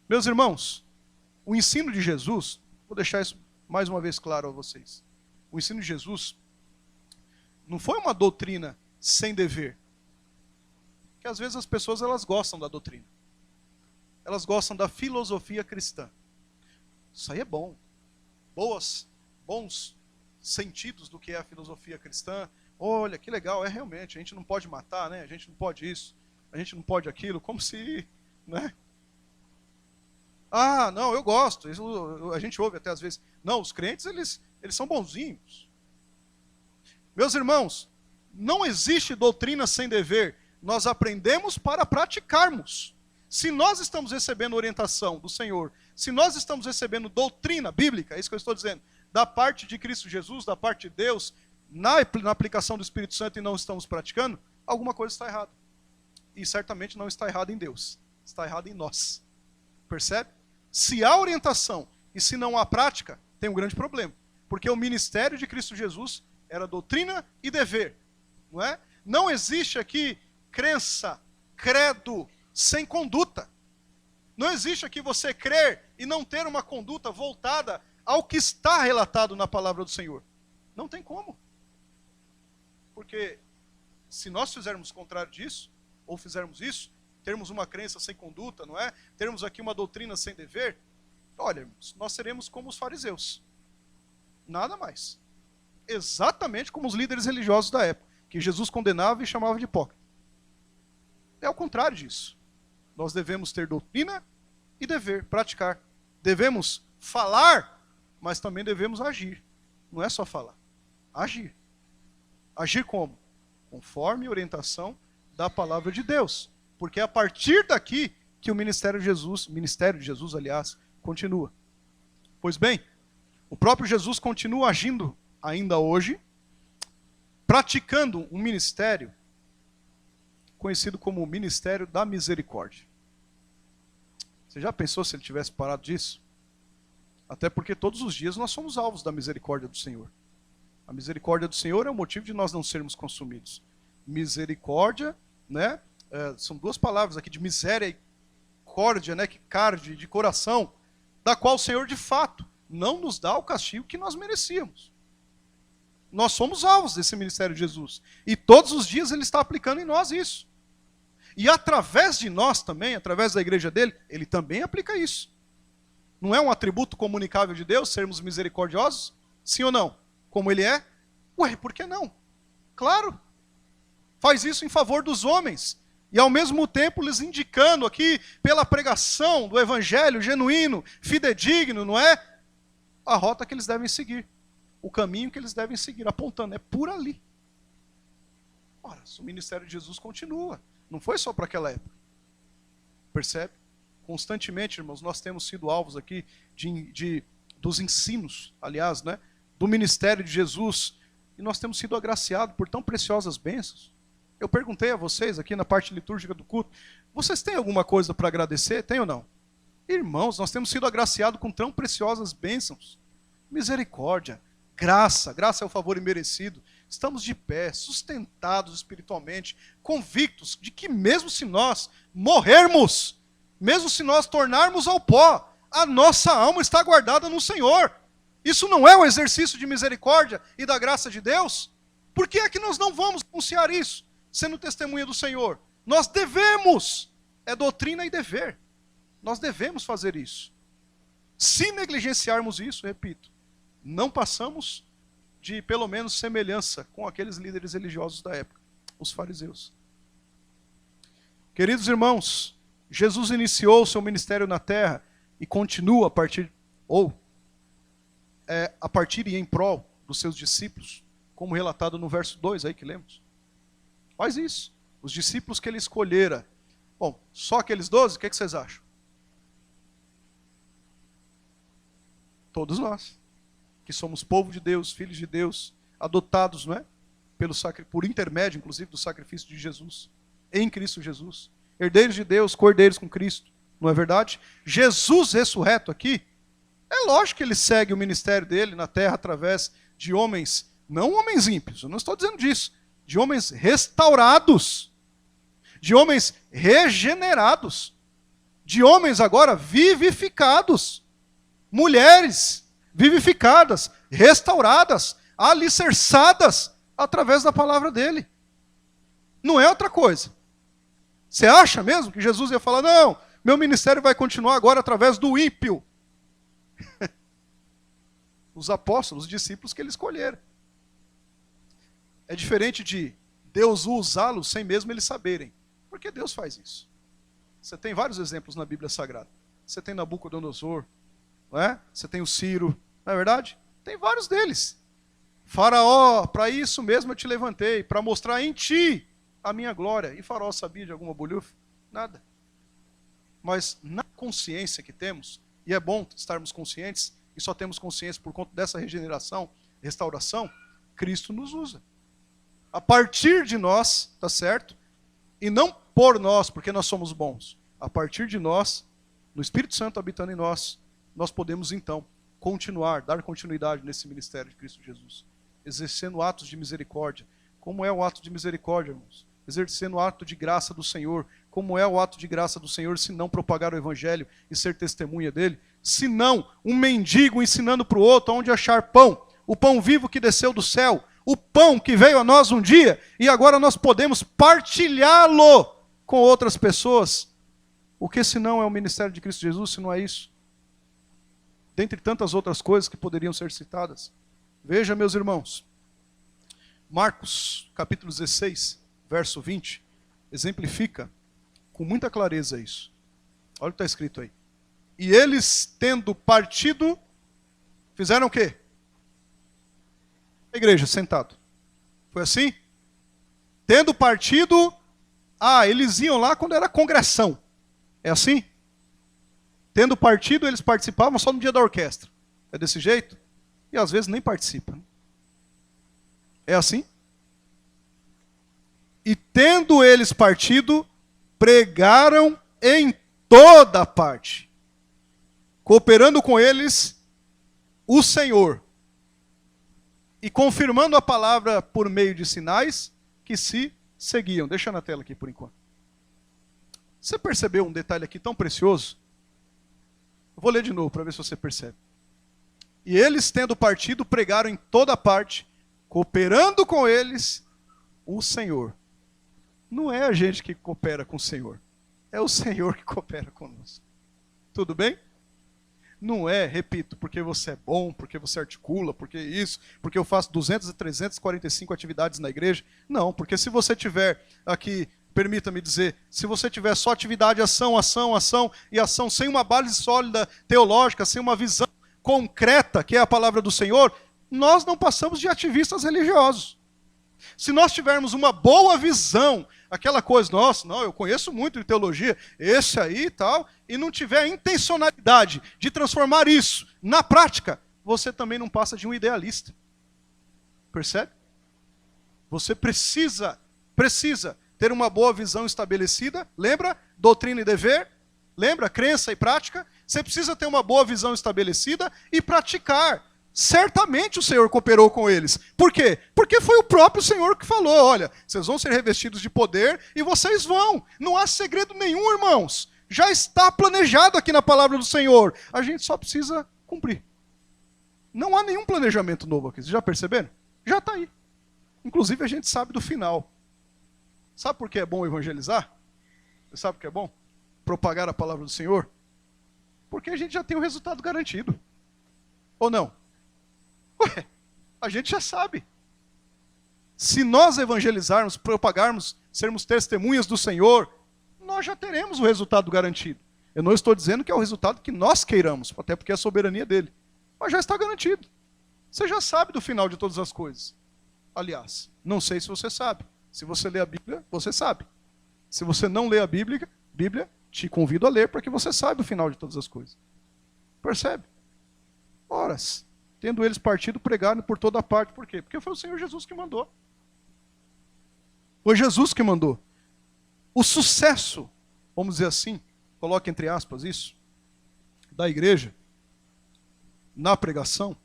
Meus irmãos, o ensino de Jesus Vou deixar isso mais uma vez claro a vocês. O ensino de Jesus não foi uma doutrina sem dever. Porque às vezes as pessoas elas gostam da doutrina. Elas gostam da filosofia cristã. Isso aí é bom. Bons sentidos do que é a filosofia cristã. Olha, que legal, é realmente, a gente não pode matar, né? A gente não pode isso, a gente não pode aquilo, como se, né? Ah, não, eu gosto. Isso, a gente ouve até às vezes. Não, os crentes, eles são bonzinhos. Meus irmãos, não existe doutrina sem dever. Nós aprendemos para praticarmos. Se nós estamos recebendo orientação do Senhor, se nós estamos recebendo doutrina bíblica, é isso que eu estou dizendo, da parte de Cristo Jesus, da parte de Deus, na aplicação do Espírito Santo e não estamos praticando, alguma coisa está errada. E certamente não está errado em Deus, está errado em nós. Percebe? Se há orientação e se não há prática, tem um grande problema. Porque o ministério de Cristo Jesus era doutrina e dever. Não é? Não existe aqui crença, credo, sem conduta. Não existe aqui você crer e não ter uma conduta voltada ao que está relatado na palavra do Senhor. Não tem como. Porque se nós fizermos o contrário disso, ou fizermos isso, termos uma crença sem conduta, não é? Termos aqui uma doutrina sem dever, olha, nós seremos como os fariseus. Nada mais. Exatamente como os líderes religiosos da época, que Jesus condenava e chamava de hipócrita. É o contrário disso. Nós devemos ter doutrina e dever, praticar. Devemos falar, mas também devemos agir. Não é só falar. Agir. Agir como? Conforme a orientação da palavra de Deus. Porque é a partir daqui que o ministério de Jesus, aliás, continua. Pois bem, o próprio Jesus continua agindo ainda hoje, praticando um ministério conhecido como o Ministério da Misericórdia. Você já pensou se ele tivesse parado disso? Até porque todos os dias nós somos alvos da misericórdia do Senhor. A misericórdia do Senhor é o motivo de nós não sermos consumidos. Misericórdia, né? São duas palavras aqui de miséria e córdia, né? Que carde, de coração, da qual o Senhor de fato não nos dá o castigo que nós merecíamos. Nós somos alvos desse ministério de Jesus. E todos os dias ele está aplicando em nós isso. E através de nós também, através da igreja dele, ele também aplica isso. Não é um atributo comunicável de Deus sermos misericordiosos? Sim ou não? Como ele é? Ué, por que não? Claro. Faz isso em favor dos homens. E ao mesmo tempo lhes indicando aqui, pela pregação do evangelho genuíno, fidedigno, não é? A rota que eles devem seguir. O caminho que eles devem seguir, apontando. É por ali. Ora, o ministério de Jesus continua. Não foi só para aquela época. Percebe? Constantemente, irmãos, nós temos sido alvos aqui dos ensinos, aliás, né, do ministério de Jesus. E nós temos sido agraciados por tão preciosas bênçãos. Eu perguntei a vocês aqui na parte litúrgica do culto, vocês têm alguma coisa para agradecer? Tem ou não? Irmãos, nós temos sido agraciados com tão preciosas bênçãos. Misericórdia, graça é o favor imerecido. Estamos de pé, sustentados espiritualmente, convictos de que mesmo se nós morrermos, mesmo se nós tornarmos ao pó, a nossa alma está guardada no Senhor. Isso não é um exercício de misericórdia e da graça de Deus? Por que é que nós não vamos anunciar isso, sendo testemunha do Senhor? Nós devemos, é doutrina e dever. Nós devemos fazer isso. Se negligenciarmos isso, repito, não passamos de, pelo menos, semelhança com aqueles líderes religiosos da época, os fariseus. Queridos irmãos, Jesus iniciou o seu ministério na terra e continua a partir e em prol dos seus discípulos, como relatado no verso 2 aí que lemos. Faz isso. Os discípulos que ele escolhera. Bom, só aqueles 12, o que vocês acham? Todos nós, que somos povo de Deus, filhos de Deus, adotados, não é? Por intermédio, inclusive, do sacrifício de Jesus, em Cristo Jesus. Herdeiros de Deus, cordeiros com Cristo, não é verdade? Jesus ressurreto aqui, é lógico que ele segue o ministério dele na terra através de homens, não homens ímpios, eu não estou dizendo disso, de homens restaurados, de homens regenerados, de homens agora vivificados, mulheres vivificadas, restauradas, alicerçadas através da palavra dele. Não é outra coisa. Você acha mesmo que Jesus ia falar, não, meu ministério vai continuar agora através do ímpio? Os apóstolos, os discípulos que ele escolheram. É diferente de Deus usá-los sem mesmo eles saberem. Porque Deus faz isso. Você tem vários exemplos na Bíblia Sagrada. Você tem Nabucodonosor, não é? Você tem o Ciro, não é verdade? Tem vários deles. Faraó, para isso mesmo eu te levantei, para mostrar em ti a minha glória. E Faraó sabia de alguma bolhufa? Nada. Mas na consciência que temos, e é bom estarmos conscientes, e só temos consciência por conta dessa regeneração, restauração, Cristo nos usa. A partir de nós, tá certo? E não por nós, porque nós somos bons. A partir de nós, no Espírito Santo habitando em nós, nós podemos então continuar, dar continuidade nesse ministério de Cristo Jesus. Exercendo atos de misericórdia. Como é o ato de misericórdia, irmãos? Exercendo o ato de graça do Senhor. Como é o ato de graça do Senhor se não propagar o Evangelho e ser testemunha dele? Se não, um mendigo ensinando para o outro onde achar pão. O pão vivo que desceu do céu. O pão que veio a nós um dia e agora nós podemos partilhá-lo com outras pessoas. O que senão é o ministério de Cristo Jesus, se não é isso? Dentre tantas outras coisas que poderiam ser citadas. Veja, meus irmãos, Marcos, capítulo 16, verso 20, exemplifica com muita clareza isso. Olha o que está escrito aí. E eles, tendo partido, fizeram o quê? A igreja, sentado. Foi assim? Tendo partido, eles iam lá quando era congressão. É assim? Tendo partido, eles participavam só no dia da orquestra. É desse jeito? E às vezes nem participam. É assim? E tendo eles partido, pregaram em toda parte, cooperando com eles o Senhor, e confirmando a palavra por meio de sinais que se seguiam. Deixa na tela aqui por enquanto. Você percebeu um detalhe aqui tão precioso? Eu vou ler de novo para ver se você percebe. E eles, tendo partido, pregaram em toda parte, cooperando com eles o Senhor. Não é a gente que coopera com o Senhor. É o Senhor que coopera conosco. Tudo bem? Não é, repito, porque você é bom, porque você articula, porque isso, porque eu faço 200 e 345 atividades na igreja. Não, porque se você tiver aqui, permita-me dizer, se você tiver só atividade, ação, ação, ação e ação, sem uma base sólida teológica, sem uma visão concreta, que é a palavra do Senhor, nós não passamos de ativistas religiosos. Se nós tivermos uma boa visão, aquela coisa, nossa, não, eu conheço muito de teologia, esse aí e tal, e não tiver a intencionalidade de transformar isso na prática, você também não passa de um idealista. Percebe? Você precisa ter uma boa visão estabelecida, lembra? Doutrina e dever, lembra? Crença e prática. Você precisa ter uma boa visão estabelecida e praticar. Certamente o Senhor cooperou com eles. Por quê? Porque foi o próprio Senhor que falou, olha, vocês vão ser revestidos de poder e vocês vão. Não há segredo nenhum, irmãos. Já está planejado aqui na palavra do Senhor. A gente só precisa cumprir. Não há nenhum planejamento novo aqui. Vocês já perceberam? Já está aí. Inclusive a gente sabe do final. Sabe por que é bom evangelizar? Você sabe por que é bom? Propagar a palavra do Senhor? Porque a gente já tem o resultado garantido. Ou não? Ué, a gente já sabe. Se nós evangelizarmos, propagarmos, sermos testemunhas do Senhor, nós já teremos o resultado garantido. Eu não estou dizendo que é o resultado que nós queiramos, até porque é a soberania dele. Mas já está garantido. Você já sabe do final de todas as coisas. Aliás, não sei se você sabe. Se você lê a Bíblia, você sabe. Se você não lê a Bíblia, te convido a ler para que você saiba o final de todas as coisas. Percebe? Horas. Tendo eles partido, pregaram por toda parte. Por quê? Porque foi o Senhor Jesus que mandou. Foi Jesus que mandou. O sucesso, vamos dizer assim, coloque entre aspas isso, da igreja, na pregação,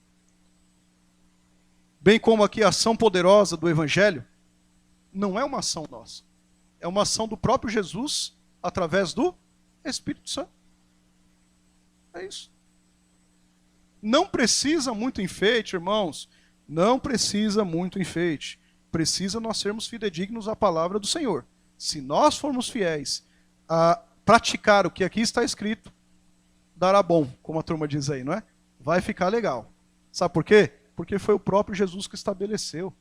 bem como aqui a ação poderosa do Evangelho, não é uma ação nossa. É uma ação do próprio Jesus através do Espírito Santo. É isso. Não precisa muito enfeite, irmãos. Não precisa muito enfeite. Precisa nós sermos fidedignos à palavra do Senhor. Se nós formos fiéis a praticar o que aqui está escrito, dará bom, como a turma diz aí, não é? Vai ficar legal. Sabe por quê? Porque foi o próprio Jesus que estabeleceu.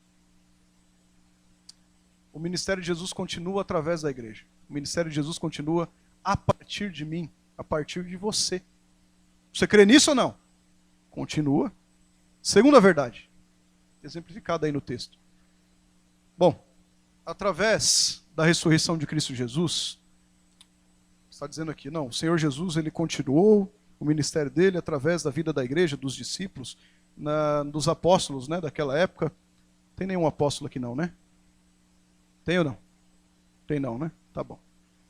O ministério de Jesus continua através da igreja. O ministério de Jesus continua a partir de mim, a partir de você. Você crê nisso ou não? Continua. Segunda verdade, exemplificada aí no texto. Bom, através da ressurreição de Cristo Jesus, está dizendo aqui, não, o Senhor Jesus, ele continuou o ministério dele através da vida da igreja, dos discípulos, dos apóstolos, né, daquela época. Tem nenhum apóstolo aqui não, né? Tem ou não? Tem não, né? Tá bom.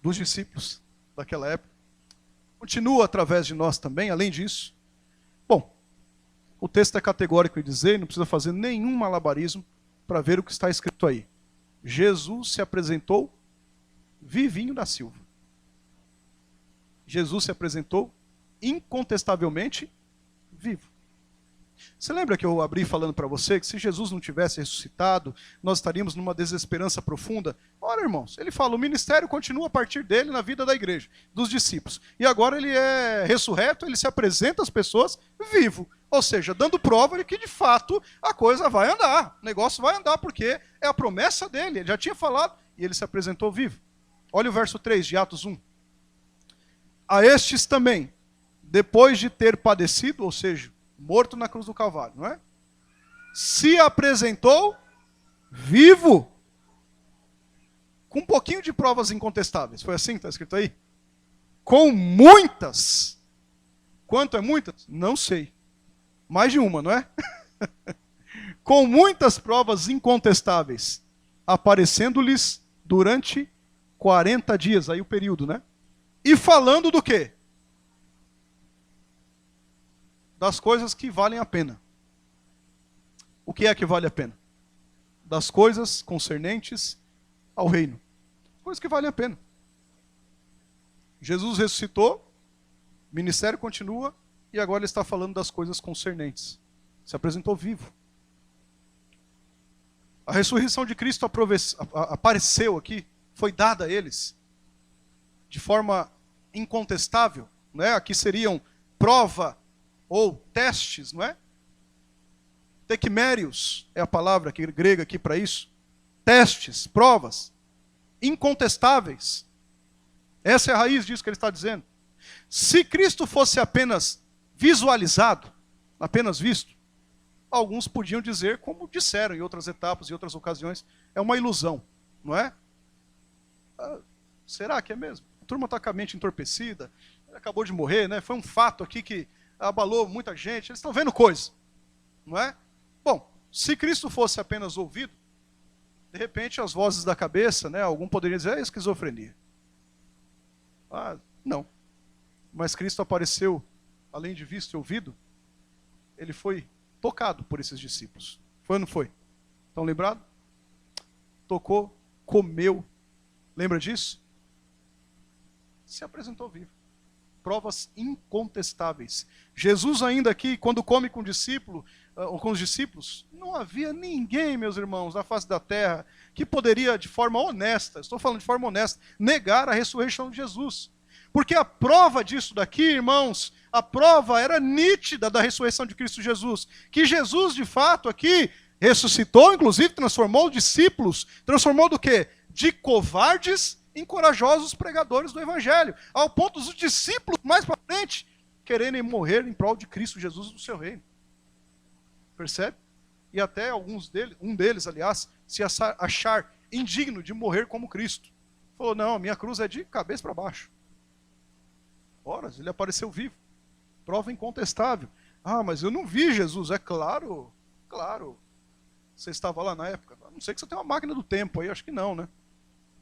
Dos discípulos daquela época. Continua através de nós também, além disso. Bom, o texto é categórico em dizer, não precisa fazer nenhum malabarismo para ver o que está escrito aí. Jesus se apresentou vivinho da Silva. Jesus se apresentou incontestavelmente vivo. Você lembra que eu abri falando para você que se Jesus não tivesse ressuscitado, nós estaríamos numa desesperança profunda? Ora, irmãos, ele fala, o ministério continua a partir dele na vida da igreja, dos discípulos. E agora ele é ressurreto, ele se apresenta às pessoas vivo. Ou seja, dando prova de que de fato a coisa vai andar. O negócio vai andar porque é a promessa dele. Ele já tinha falado e ele se apresentou vivo. Olha o verso 3 de Atos 1. A estes também, depois de ter padecido, ou seja, morto na cruz do Calvário, não é? Se apresentou vivo, com um pouquinho de provas incontestáveis. Foi assim que está escrito aí? Com muitas. Quanto é muitas? Não sei. Mais de uma, não é? Com muitas provas incontestáveis, aparecendo-lhes durante 40 dias, aí o período, né? E falando do quê? Das coisas que valem a pena. O que é que vale a pena? Das coisas concernentes ao reino. Coisas que valem a pena. Jesus ressuscitou, o ministério continua, e agora ele está falando das coisas concernentes. Se apresentou vivo. A ressurreição de Cristo apareceu aqui, foi dada a eles, de forma incontestável, né? Aqui seriam prova ou testes, não é? Tecmérios é a palavra grega aqui para isso. Testes, provas, incontestáveis. Essa é a raiz disso que ele está dizendo. Se Cristo fosse apenas visualizado, apenas visto, alguns podiam dizer, como disseram em outras etapas e outras ocasiões, é uma ilusão, não é? Será que é mesmo? A turma está com a mente entorpecida, ele acabou de morrer, né? Foi um fato aqui que abalou muita gente, eles estão vendo coisa, não é? Bom, se Cristo fosse apenas ouvido, de repente as vozes da cabeça, né, algum poderia dizer, é esquizofrenia. Não. Mas Cristo apareceu, além de visto e ouvido, ele foi tocado por esses discípulos. Foi ou não foi? Estão lembrados? Tocou, comeu. Lembra disso? Se apresentou vivo. Provas incontestáveis. Jesus ainda aqui, quando come com os discípulos, não havia ninguém, meus irmãos, na face da terra, que poderia, de forma honesta, estou falando de forma honesta, negar a ressurreição de Jesus. Porque a prova disso daqui, irmãos, a prova era nítida da ressurreição de Cristo Jesus. Que Jesus, de fato, aqui, ressuscitou, inclusive transformou os discípulos, transformou do quê? De covardes em corajosos pregadores do Evangelho, ao ponto dos discípulos mais para frente quererem morrer em prol de Cristo Jesus e do seu reino. Percebe? E até um deles, aliás, se achar indigno de morrer como Cristo. Falou, não, minha cruz é de cabeça para baixo. Ora, ele apareceu vivo. Prova incontestável. Mas eu não vi Jesus. É claro, claro. Você estava lá na época. A não sei que você tem uma máquina do tempo aí, acho que não, né?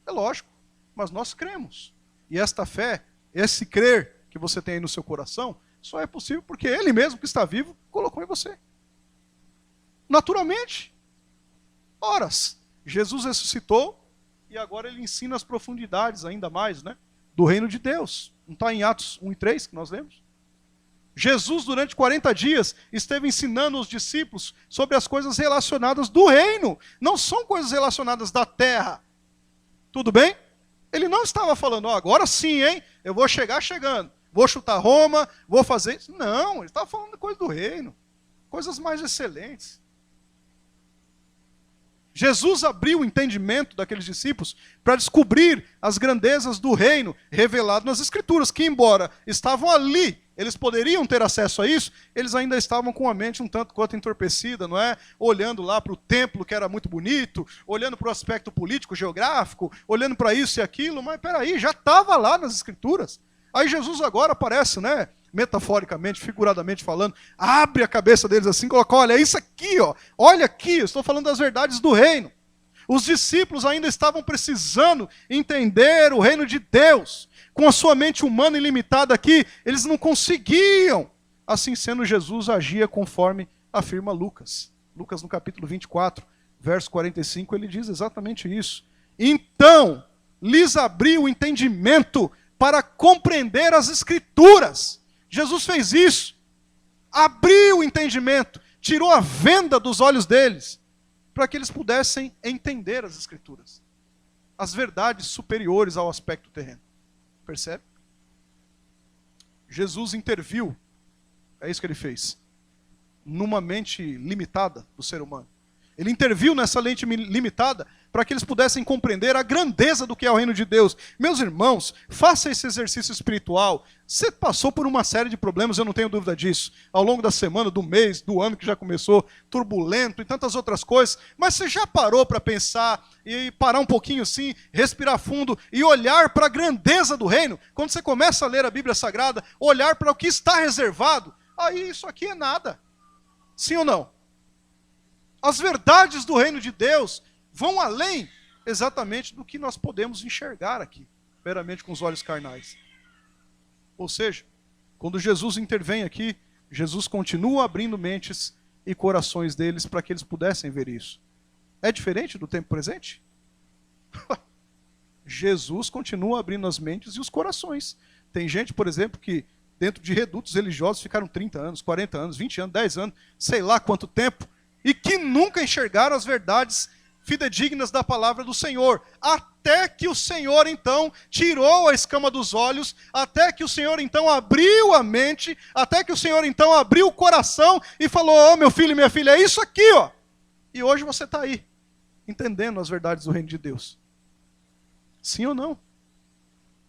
É lógico. Mas nós cremos. E esta fé, esse crer que você tem aí no seu coração, só é possível porque Ele mesmo que está vivo, colocou em você. Naturalmente. Horas. Jesus ressuscitou e agora Ele ensina as profundidades ainda mais, né? Do reino de Deus. Não está em Atos 1 e 3 que nós lemos? Jesus, durante 40 dias, esteve ensinando os discípulos sobre as coisas relacionadas do reino. Não são coisas relacionadas da terra. Tudo bem? Ele não estava falando, agora sim, hein? Eu vou chegar chegando. Vou chutar Roma, vou fazer isso. Não, ele estava falando de coisas do reino. Coisas mais excelentes. Jesus abriu o entendimento daqueles discípulos para descobrir as grandezas do reino revelado nas Escrituras, que embora estavam ali, eles poderiam ter acesso a isso, eles ainda estavam com a mente um tanto quanto entorpecida, não é? Olhando lá para o templo, que era muito bonito, olhando para o aspecto político, geográfico, olhando para isso e aquilo, mas peraí, já estava lá nas Escrituras. Aí Jesus agora aparece, né? Metaforicamente, figuradamente falando, abre a cabeça deles assim, coloca, olha, é isso aqui, ó, olha aqui, eu estou falando das verdades do reino. Os discípulos ainda estavam precisando entender o reino de Deus. Com a sua mente humana ilimitada aqui, eles não conseguiam. Assim sendo, Jesus agia conforme afirma Lucas. Lucas no capítulo 24, verso 45, ele diz exatamente isso. Então, lhes abriu o entendimento para compreender as Escrituras. Jesus fez isso, abriu o entendimento, tirou a venda dos olhos deles, para que eles pudessem entender as Escrituras, as verdades superiores ao aspecto terreno. Percebe? Jesus interviu, é isso que ele fez, numa mente limitada do ser humano. Ele interviu nessa mente limitada para que eles pudessem compreender a grandeza do que é o reino de Deus. Meus irmãos, faça esse exercício espiritual. Você passou por uma série de problemas, eu não tenho dúvida disso, ao longo da semana, do mês, do ano que já começou, turbulento e tantas outras coisas, mas você já parou para pensar e parar um pouquinho assim, respirar fundo e olhar para a grandeza do reino? Quando você começa a ler a Bíblia Sagrada, olhar para o que está reservado, aí isso aqui é nada. Sim ou não? As verdades do reino de Deus vão além exatamente do que nós podemos enxergar aqui, meramente com os olhos carnais. Ou seja, quando Jesus intervém aqui, Jesus continua abrindo mentes e corações deles para que eles pudessem ver isso. É diferente do tempo presente? Jesus continua abrindo as mentes e os corações. Tem gente, por exemplo, que dentro de redutos religiosos ficaram 30 anos, 40 anos, 20 anos, 10 anos, sei lá quanto tempo, e que nunca enxergaram as verdades fidedignas da palavra do Senhor, até que o Senhor então tirou a escama dos olhos, até que o Senhor então abriu a mente, até que o Senhor então abriu o coração e falou, ó, meu filho e minha filha, é isso aqui, ó. E hoje você está aí, entendendo as verdades do reino de Deus. Sim ou não?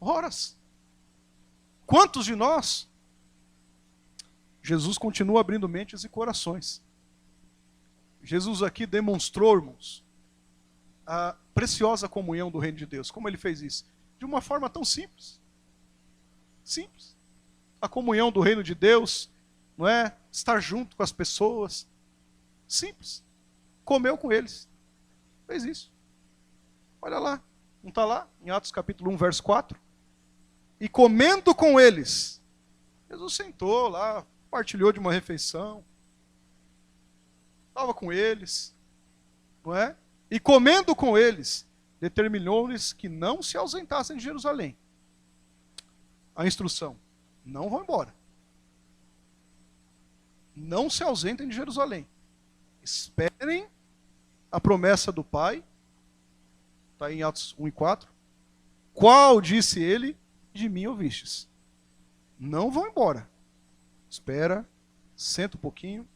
Horas. Quantos de nós? Jesus continua abrindo mentes e corações. Jesus aqui demonstrou, irmãos, a preciosa comunhão do reino de Deus. Como ele fez isso? De uma forma tão simples. Simples. A comunhão do reino de Deus, não é? Estar junto com as pessoas. Simples. Comeu com eles. Fez isso. Olha lá. Não está lá? Em Atos capítulo 1, verso 4. E comendo com eles. Jesus sentou lá, partilhou de uma refeição. Estava com eles, não é? E comendo com eles, determinou-lhes que não se ausentassem de Jerusalém. A instrução, não vão embora. Não se ausentem de Jerusalém. Esperem a promessa do Pai. Está em Atos 1 e 4. Qual, disse ele, de mim ouvistes? Não vão embora. Espera, senta um pouquinho.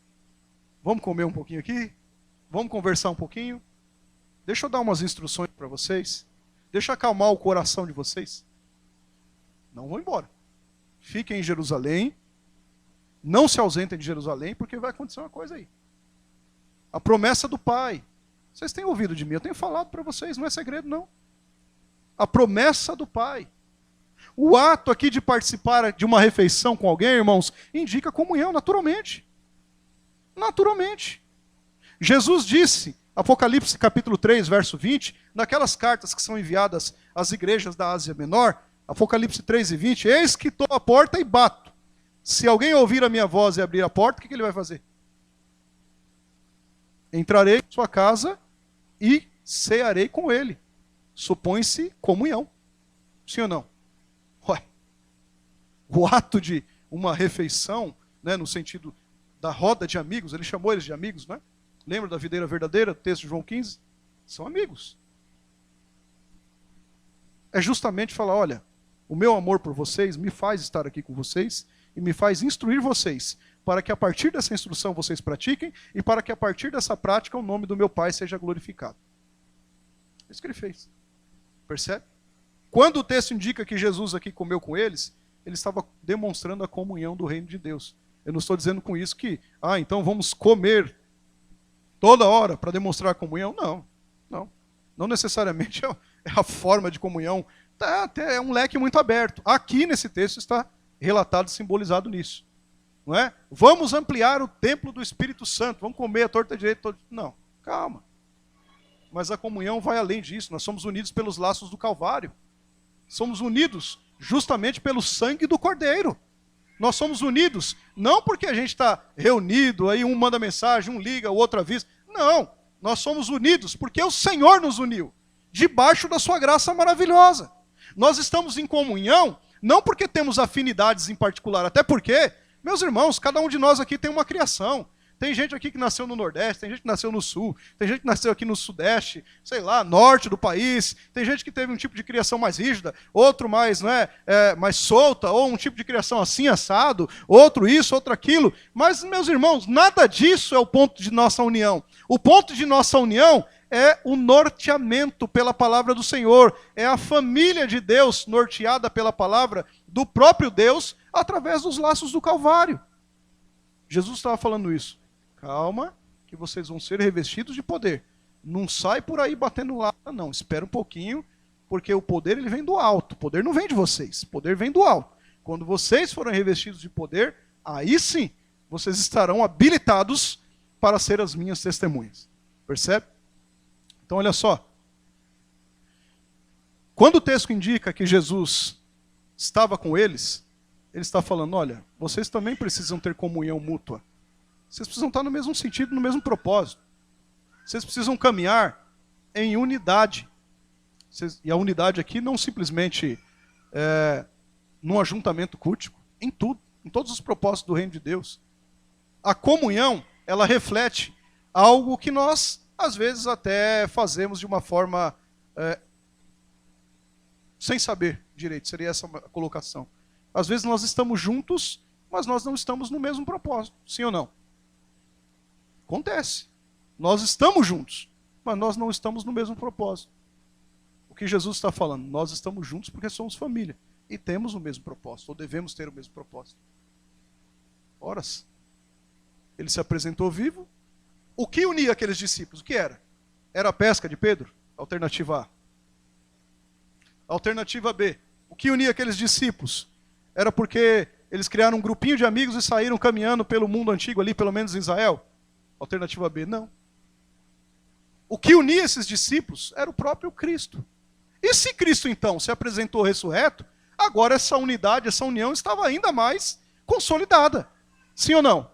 Vamos comer um pouquinho aqui? Vamos conversar um pouquinho? Deixa eu dar umas instruções para vocês. Deixa eu acalmar o coração de vocês. Não vão embora. Fiquem em Jerusalém. Não se ausentem de Jerusalém, porque vai acontecer uma coisa aí. A promessa do Pai. Vocês têm ouvido de mim, eu tenho falado para vocês, não é segredo não. A promessa do Pai. O ato aqui de participar de uma refeição com alguém, irmãos, indica comunhão, naturalmente. Naturalmente. Jesus disse, Apocalipse capítulo 3, verso 20, naquelas cartas que são enviadas às igrejas da Ásia Menor, Apocalipse 3 e 20, eis que estou à porta e bato. Se alguém ouvir a minha voz e abrir a porta, o que ele vai fazer? Entrarei em sua casa e cearei com ele. Supõe-se comunhão. Sim ou não? Ué. O ato de uma refeição né, no sentido da roda de amigos, ele chamou eles de amigos, né? Lembra da videira verdadeira, texto de João 15? São amigos. É justamente falar, olha, o meu amor por vocês me faz estar aqui com vocês e me faz instruir vocês, para que a partir dessa instrução vocês pratiquem e para que a partir dessa prática o nome do meu Pai seja glorificado. É isso que ele fez. Percebe? Quando o texto indica que Jesus aqui comeu com eles, ele estava demonstrando a comunhão do reino de Deus. Eu não estou dizendo com isso que, então vamos comer toda hora para demonstrar a comunhão. Não. Não necessariamente é a forma de comunhão. Até é um leque muito aberto. Aqui nesse texto está relatado e simbolizado nisso. Não é? Vamos ampliar o templo do Espírito Santo. Vamos comer a torta direita. Não, calma. Mas a comunhão vai além disso. Nós somos unidos pelos laços do Calvário. Somos unidos justamente pelo sangue do Cordeiro. Nós somos unidos não porque a gente está reunido, aí um manda mensagem, um liga, o outro avisa. Não, nós somos unidos porque o Senhor nos uniu, debaixo da sua graça maravilhosa. Nós estamos em comunhão não porque temos afinidades em particular, até porque, meus irmãos, cada um de nós aqui tem uma criação. Tem gente aqui que nasceu no Nordeste, tem gente que nasceu no Sul, tem gente que nasceu aqui no Sudeste, sei lá, Norte do país, tem gente que teve um tipo de criação mais rígida, outro mais, mais solta, ou um tipo de criação assim, assado, outro isso, outro aquilo. Mas, meus irmãos, nada disso é o ponto de nossa união. O ponto de nossa união é o norteamento pela palavra do Senhor, é a família de Deus norteada pela palavra do próprio Deus através dos laços do Calvário. Jesus estava falando isso. Calma, que vocês vão ser revestidos de poder. Não sai por aí batendo lata, não. Espera um pouquinho, porque o poder ele vem do alto. O poder não vem de vocês, o poder vem do alto. Quando vocês forem revestidos de poder, aí sim, vocês estarão habilitados para ser as minhas testemunhas. Percebe? Então, olha só. Quando o texto indica que Jesus estava com eles, ele está falando, olha, vocês também precisam ter comunhão mútua. Vocês precisam estar no mesmo sentido, no mesmo propósito. Vocês precisam caminhar em unidade. E a unidade aqui não simplesmente num ajuntamento cultico, em tudo, em todos os propósitos do reino de Deus. A comunhão, ela reflete algo que nós, às vezes, até fazemos de uma forma sem saber direito, seria essa a colocação. Às vezes nós estamos juntos, mas nós não estamos no mesmo propósito. Sim ou não? Acontece. Nós estamos juntos, mas nós não estamos no mesmo propósito. O que Jesus está falando? Nós estamos juntos porque somos família. E temos o mesmo propósito, ou devemos ter o mesmo propósito. Horas. Ele se apresentou vivo. O que unia aqueles discípulos? O que era? Era a pesca de Pedro? Alternativa A. Alternativa B. O que unia aqueles discípulos? Era porque eles criaram um grupinho de amigos e saíram caminhando pelo mundo antigo ali, pelo menos em Israel? Alternativa B, não. O que unia esses discípulos era o próprio Cristo. E se Cristo, então, se apresentou ressurreto, agora essa unidade, essa união estava ainda mais consolidada. Sim ou não?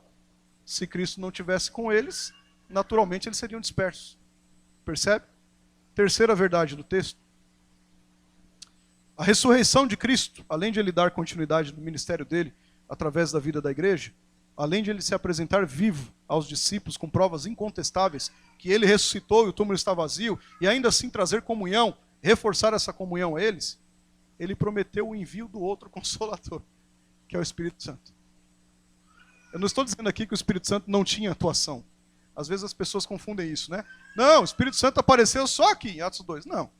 Se Cristo não tivesse com eles, naturalmente eles seriam dispersos. Percebe? Terceira verdade do texto. A ressurreição de Cristo, além de ele dar continuidade no ministério dele, através da vida da igreja, além de ele se apresentar vivo aos discípulos com provas incontestáveis, que ele ressuscitou e o túmulo está vazio, e ainda assim trazer comunhão, reforçar essa comunhão a eles, ele prometeu o envio do outro Consolador, que é o Espírito Santo. Eu não estou dizendo aqui que o Espírito Santo não tinha atuação. Às vezes as pessoas confundem isso, né? Não, o Espírito Santo apareceu só aqui, em Atos 2. Não.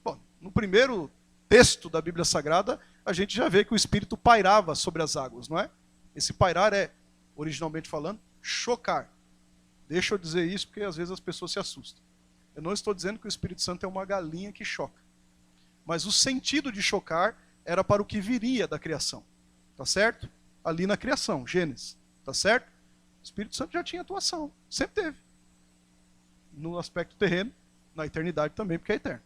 Bom, no primeiro texto da Bíblia Sagrada, a gente já vê que o Espírito pairava sobre as águas, não é? Esse pairar é, originalmente falando, chocar. Deixa eu dizer isso porque às vezes as pessoas se assustam. Eu não estou dizendo que o Espírito Santo é uma galinha que choca. Mas o sentido de chocar era para o que viria da criação. Tá certo? Ali na criação, Gênesis. Tá certo? O Espírito Santo já tinha atuação. Sempre teve. No aspecto terreno, na eternidade também, porque é eterno.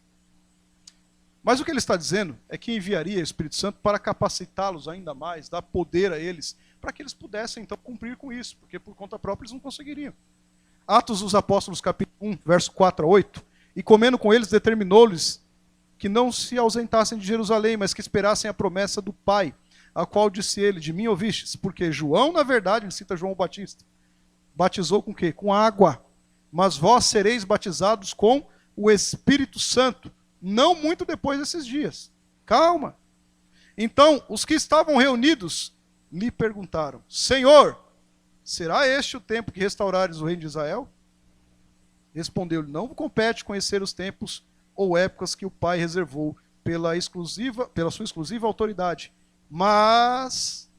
Mas o que ele está dizendo é que enviaria o Espírito Santo para capacitá-los ainda mais, dar poder a eles, para que eles pudessem então cumprir com isso, porque por conta própria eles não conseguiriam. Atos dos Apóstolos, capítulo 1, verso 4 a 8. E comendo com eles, determinou-lhes que não se ausentassem de Jerusalém, mas que esperassem a promessa do Pai, a qual disse ele, de mim ouvistes? Porque João, na verdade, ele cita João Batista, batizou com o quê? Com água. Mas vós sereis batizados com o Espírito Santo, não muito depois desses dias. Calma. Então, os que estavam reunidos lhe perguntaram, Senhor, será este o tempo que restaurares o reino de Israel? Respondeu-lhe, não vos compete conhecer os tempos ou épocas que o Pai reservou pela sua exclusiva autoridade, mas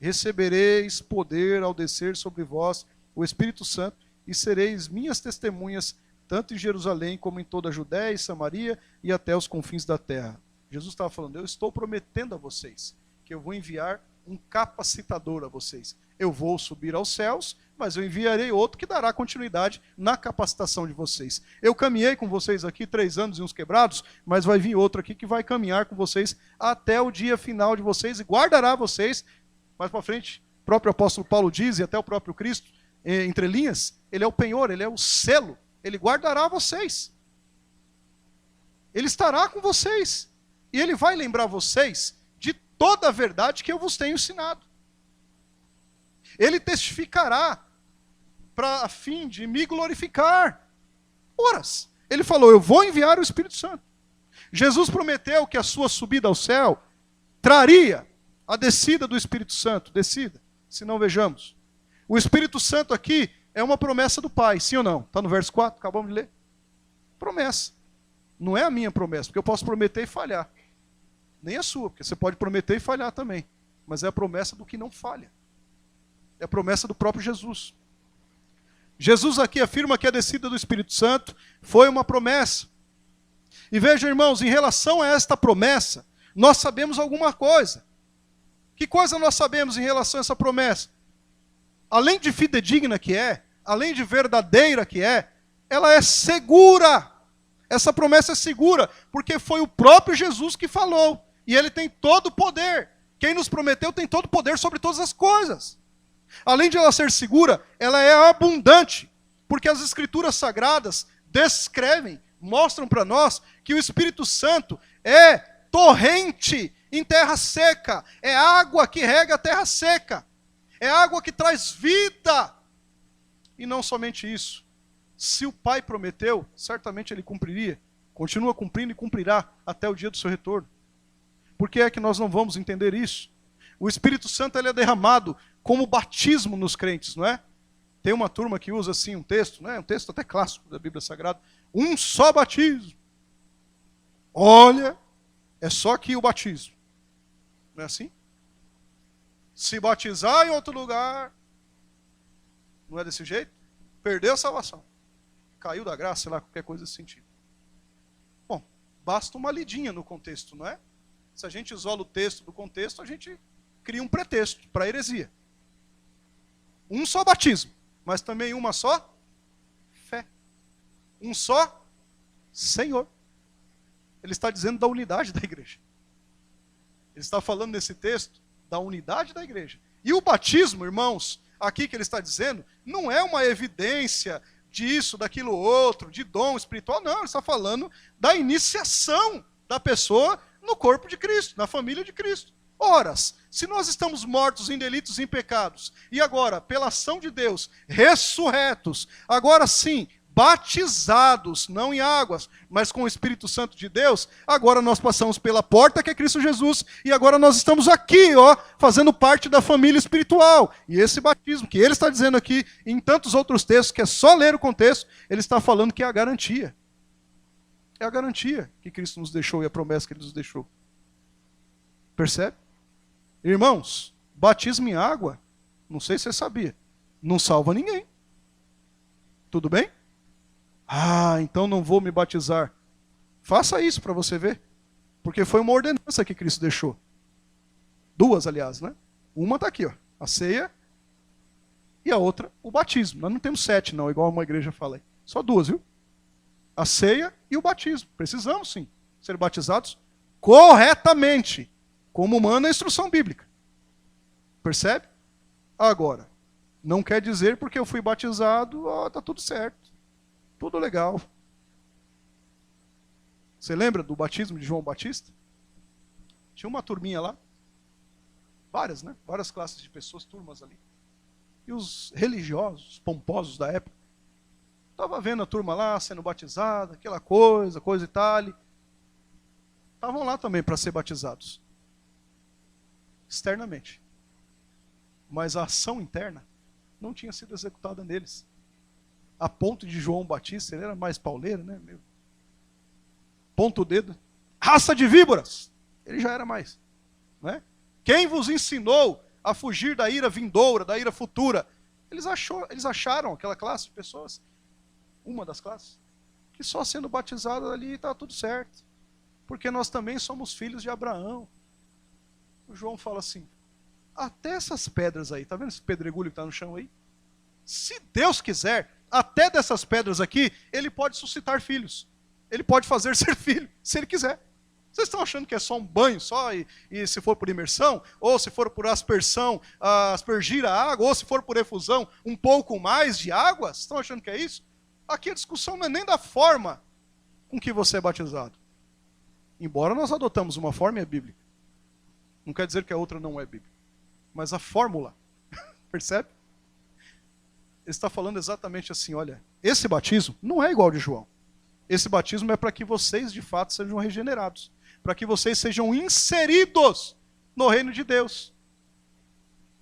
recebereis poder ao descer sobre vós o Espírito Santo e sereis minhas testemunhas, tanto em Jerusalém como em toda a Judéia e Samaria e até os confins da terra. Jesus estava falando, eu estou prometendo a vocês que eu vou enviar um capacitador a vocês. Eu vou subir aos céus, mas eu enviarei outro que dará continuidade na capacitação de vocês. Eu caminhei com vocês aqui 3 anos e uns quebrados, mas vai vir outro aqui que vai caminhar com vocês até o dia final de vocês e guardará vocês. Mais para frente, o próprio apóstolo Paulo diz, e até o próprio Cristo, entre linhas, ele é o penhor, ele é o selo, ele guardará vocês. Ele estará com vocês. E ele vai lembrar vocês de toda a verdade que eu vos tenho ensinado. Ele testificará a fim de me glorificar. Horas. Ele falou, eu vou enviar o Espírito Santo. Jesus prometeu que a sua subida ao céu traria a descida do Espírito Santo. Descida, se não vejamos. O Espírito Santo aqui é uma promessa do Pai, sim ou não? Está no verso 4, acabamos de ler. Promessa. Não é a minha promessa, porque eu posso prometer e falhar. Nem a sua, porque você pode prometer e falhar também. Mas é a promessa do que não falha. É a promessa do próprio Jesus. Jesus aqui afirma que a descida do Espírito Santo foi uma promessa. E vejam, irmãos, em relação a esta promessa, nós sabemos alguma coisa. Que coisa nós sabemos em relação a essa promessa? Além de fidedigna que é, além de verdadeira que é, ela é segura. Essa promessa é segura, porque foi o próprio Jesus que falou. E ele tem todo o poder. Quem nos prometeu tem todo o poder sobre todas as coisas. Além de ela ser segura, ela é abundante. Porque as Escrituras Sagradas descrevem, mostram para nós que o Espírito Santo é torrente em terra seca. É água que rega a terra seca. É água que traz vida. E não somente isso. Se o Pai prometeu, certamente Ele cumpriria. Continua cumprindo e cumprirá até o dia do seu retorno. Por que é que nós não vamos entender isso? O Espírito Santo ele é derramado como batismo nos crentes, não é? Tem uma turma que usa assim um texto, né? Um texto até clássico da Bíblia Sagrada. Um só batismo. Olha, é só aqui o batismo. Não é assim? Se batizar em outro lugar, não é desse jeito? Perdeu a salvação. Caiu da graça, sei lá, qualquer coisa desse sentido. Bom, basta uma lidinha no contexto, não é? Se a gente isola o texto do contexto, a gente cria um pretexto para a heresia. Um só batismo, mas também uma só fé. Um só Senhor. Ele está dizendo da unidade da igreja. Ele está falando nesse texto da unidade da igreja. E o batismo, irmãos, aqui que ele está dizendo, não é uma evidência disso, daquilo outro, de dom espiritual, não. Ele está falando da iniciação da pessoa no corpo de Cristo, na família de Cristo. Horas, se nós estamos mortos em delitos e em pecados, e agora, pela ação de Deus, ressurretos, agora sim, batizados, não em águas, mas com o Espírito Santo de Deus, agora nós passamos pela porta que é Cristo Jesus, e agora nós estamos aqui, ó, fazendo parte da família espiritual. E esse batismo que ele está dizendo aqui, em tantos outros textos, que é só ler o contexto, ele está falando que é a garantia. É a garantia que Cristo nos deixou e a promessa que ele nos deixou. Percebe? Irmãos, batismo em água, não sei se você sabia, não salva ninguém. Tudo bem? Ah, então não vou me batizar. Faça isso para você ver. Porque foi uma ordenança que Cristo deixou. 2, aliás, né? Uma está aqui, ó, a ceia, e a outra, o batismo. Nós não temos 7, não, igual uma igreja fala aí. Só 2, viu? A ceia e o batismo. Precisamos, sim, ser batizados corretamente, como manda a instrução bíblica. Percebe? Agora, não quer dizer porque eu fui batizado, ó, tá tudo certo. Tudo legal. Você lembra do batismo de João Batista? Tinha uma turminha lá. Várias, né? Várias classes de pessoas, turmas ali. E os religiosos, pomposos da época, estava vendo a turma lá sendo batizada, aquela coisa e tal. Estavam lá também para ser batizados. Externamente. Mas a ação interna não tinha sido executada neles. A ponto de João Batista, ele era mais pauleiro, né? Ponta o dedo. Raça de víboras! Ele já era mais. Né? Quem vos ensinou a fugir da ira vindoura, da ira futura? Eles acharam aquela classe de pessoas, uma das classes, que só sendo batizado ali está tudo certo. Porque nós também somos filhos de Abraão. O João fala assim, até essas pedras aí, tá vendo esse pedregulho que está no chão aí? Se Deus quiser, até dessas pedras aqui, ele pode suscitar filhos. Ele pode fazer ser filho, se ele quiser. Vocês estão achando que é só um banho só, e se for por imersão, ou se for por aspersão, aspergir a água, ou se for por efusão, um pouco mais de água? Vocês estão achando que é isso? Aqui a discussão não é nem da forma com que você é batizado. Embora nós adotamos uma forma e é bíblica. Não quer dizer que a outra não é bíblica. Mas a fórmula, percebe? Ele está falando exatamente assim, olha, esse batismo não é igual ao de João. Esse batismo é para que vocês de fato sejam regenerados. Para que vocês sejam inseridos no reino de Deus.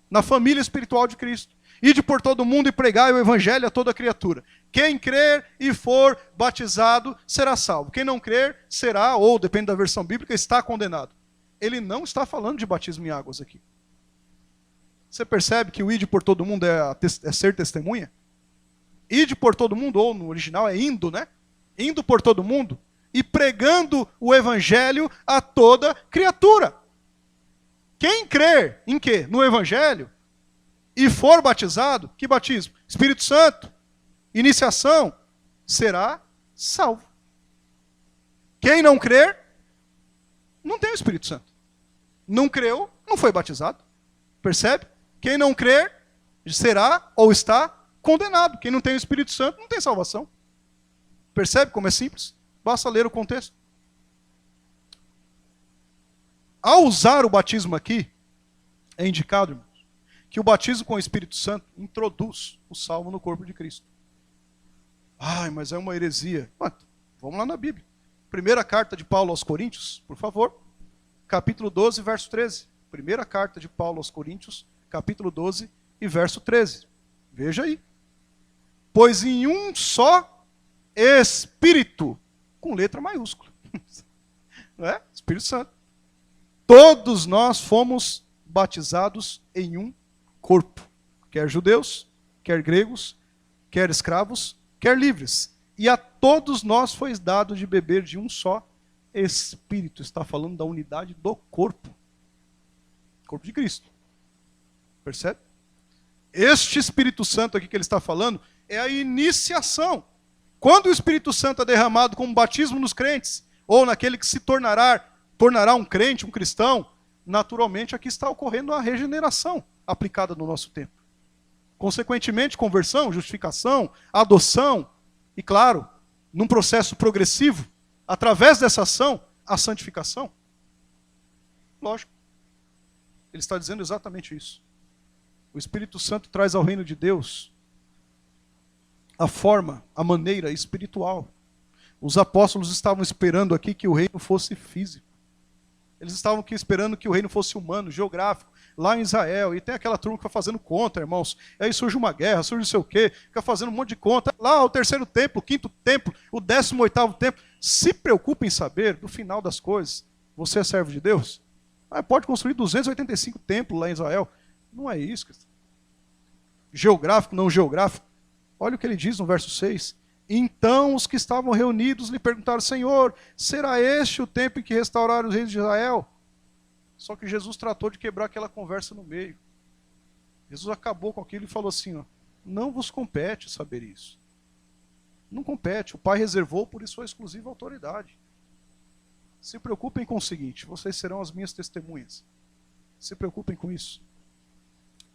Na família espiritual de Cristo. Ide por todo mundo e pregai o evangelho a toda criatura. Quem crer e for batizado será salvo. Quem não crer será, ou depende da versão bíblica, está condenado. Ele não está falando de batismo em águas aqui. Você percebe que o ide por todo mundo é ser testemunha? Ide por todo mundo, ou no original é indo, né? Indo por todo mundo e pregando o evangelho a toda criatura. Quem crer em quê? No evangelho e for batizado, que batismo? Espírito Santo, iniciação, será salvo. Quem não crer, não tem o Espírito Santo. Não creu, não foi batizado. Percebe? Quem não crer, será ou está condenado. Quem não tem o Espírito Santo, não tem salvação. Percebe como é simples? Basta ler o contexto. Ao usar o batismo aqui, é indicado, irmãos, que o batismo com o Espírito Santo introduz o salvo no corpo de Cristo. Ai, mas é uma heresia. Vamos lá na Bíblia. Primeira carta de Paulo aos Coríntios, por favor. Capítulo 12, verso 13. Primeira carta de Paulo aos Coríntios, capítulo 12 e verso 13. Veja aí. Pois em um só Espírito, com letra maiúscula, não é? Espírito Santo. Todos nós fomos batizados em um corpo, quer judeus, quer gregos, quer escravos, quer livres. E a todos nós foi dado de beber de um só Espírito. Está falando da unidade do corpo. Corpo de Cristo. Percebe? Este Espírito Santo aqui que ele está falando é a iniciação. Quando o Espírito Santo é derramado como batismo nos crentes, ou naquele que se tornará um crente, um cristão, naturalmente aqui está ocorrendo a regeneração aplicada no nosso tempo. Consequentemente, conversão, justificação, adoção, e claro, num processo progressivo, através dessa ação, a santificação. Lógico. Ele está dizendo exatamente isso. O Espírito Santo traz ao reino de Deus a forma, a maneira espiritual. Os apóstolos estavam esperando aqui que o reino fosse físico. Eles estavam aqui esperando que o reino fosse humano, geográfico, lá em Israel. E tem aquela turma que vai fazendo conta, irmãos. E aí surge uma guerra, surge não sei o quê, fica fazendo um monte de conta. Lá o terceiro templo, o quinto templo, o 18º templo. Se preocupe em saber do final das coisas. Você é servo de Deus? Pode construir 285 templos lá em Israel. Não é isso, questão. Geográfico, não geográfico. Olha o que ele diz no verso 6. Então os que estavam reunidos lhe perguntaram, Senhor, será este o tempo em que restaurar os reis de Israel? Só que Jesus tratou de quebrar aquela conversa no meio. Jesus acabou com aquilo e falou assim, ó, não vos compete saber isso. Não compete, o Pai reservou por sua exclusiva autoridade. Se preocupem com o seguinte, vocês serão as minhas testemunhas. Se preocupem com isso.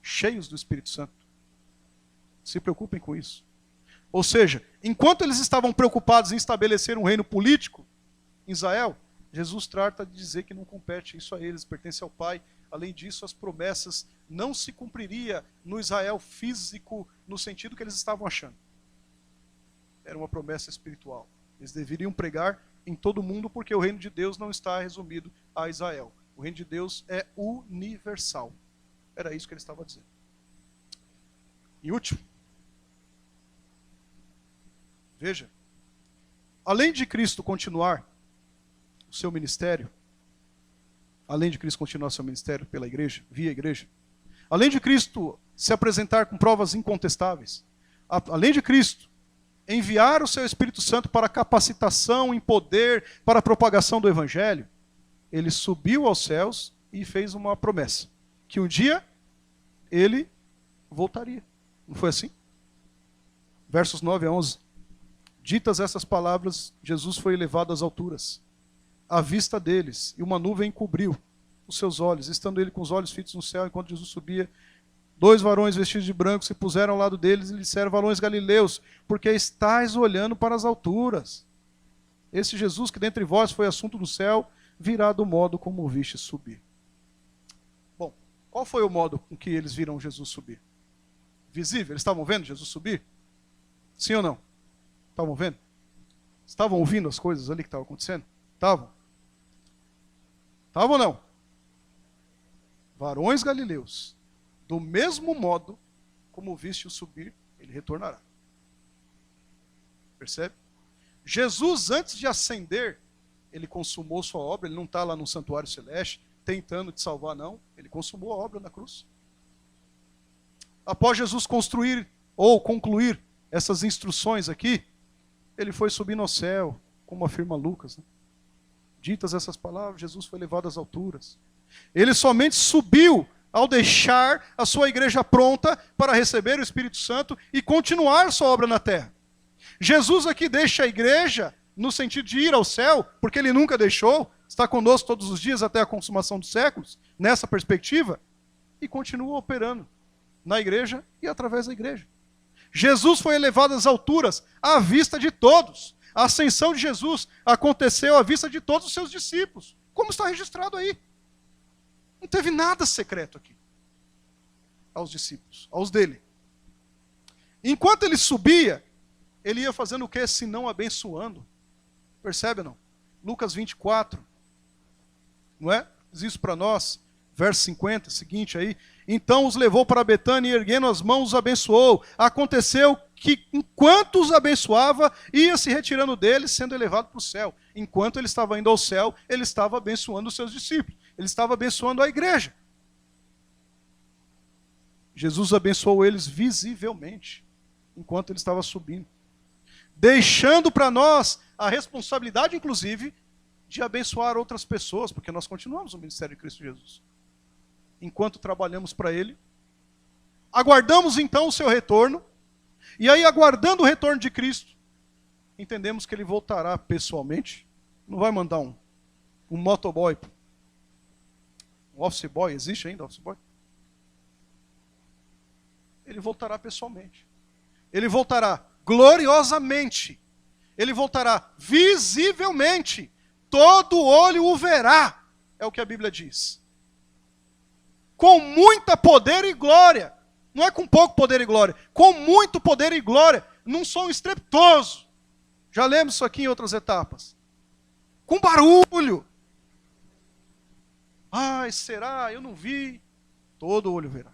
Cheios do Espírito Santo. Se preocupem com isso. Ou seja, enquanto eles estavam preocupados em estabelecer um reino político em Israel, Jesus trata de dizer que não compete isso a eles, pertence ao Pai, Além disso, as promessas não se cumpriria no Israel físico, no sentido que eles estavam achando. Era uma promessa espiritual. Eles deveriam pregar em todo o mundo, porque o reino de Deus não está resumido a Israel. O reino de Deus é universal. Era isso que ele estava dizendo. E último, veja, além de Cristo continuar o seu ministério, pela igreja, via igreja, além de Cristo se apresentar com provas incontestáveis, além de Cristo enviar o seu Espírito Santo para capacitação em poder, para a propagação do Evangelho, ele subiu aos céus e fez uma promessa, que um dia ele voltaria. Não foi assim? Versos 9 a 11. Ditas essas palavras, Jesus foi elevado às alturas, à vista deles, e uma nuvem cobriu os seus olhos. Estando ele com os olhos fitos no céu, enquanto Jesus subia, 2 varões vestidos de branco se puseram ao lado deles e lhe disseram: varões galileus, porque estáis olhando para as alturas? Esse Jesus que dentre vós foi assunto do céu, virá do modo como o viste subir. Bom, qual foi o modo com que eles viram Jesus subir? Visível? Eles estavam vendo Jesus subir? Sim ou não? Estavam vendo? Estavam ouvindo as coisas ali que estavam acontecendo? Estavam? Estavam ou não? Varões galileus, do mesmo modo como viste-o subir, ele retornará. Percebe? Jesus, antes de ascender, ele consumou sua obra. Ele não está lá no santuário celeste tentando te salvar, não. Ele consumou a obra na cruz. Após Jesus construir ou concluir essas instruções aqui, ele foi subindo ao céu, como afirma Lucas, né? Ditas essas palavras, Jesus foi levado às alturas. Ele somente subiu ao deixar a sua igreja pronta para receber o Espírito Santo e continuar sua obra na terra. Jesus aqui deixa a igreja no sentido de ir ao céu, porque ele nunca deixou, está conosco todos os dias até a consumação dos séculos, nessa perspectiva, e continua operando na igreja e através da igreja. Jesus foi elevado às alturas, à vista de todos. A ascensão de Jesus aconteceu à vista de todos os seus discípulos, como está registrado aí. Não teve nada secreto aqui aos discípulos, aos dele. Enquanto ele subia, ele ia fazendo o que? Senão abençoando. Percebe ou não? Lucas 24, não é? Diz isso para nós, verso 50, seguinte aí. Então os levou para Betânia e erguendo as mãos os abençoou. Aconteceu que enquanto os abençoava, ia se retirando deles, sendo elevado para o céu. Enquanto ele estava indo ao céu, ele estava abençoando os seus discípulos. Ele estava abençoando a igreja. Jesus abençoou eles visivelmente, enquanto ele estava subindo. Deixando para nós a responsabilidade, inclusive, de abençoar outras pessoas, porque nós continuamos o ministério de Cristo Jesus. Enquanto trabalhamos para Ele, aguardamos então o seu retorno, e aí aguardando o retorno de Cristo, entendemos que Ele voltará pessoalmente. Não vai mandar um motoboy, um office boy, existe ainda office boy? Ele voltará pessoalmente. Ele voltará gloriosamente. Ele voltará visivelmente. Todo olho o verá, é o que a Bíblia diz. Com muita poder e glória. Não é com pouco poder e glória. Com muito poder e glória. Num som estrepitoso. Já lemos isso aqui em outras etapas. Com barulho. Ai, será? Eu não vi. Todo olho verá.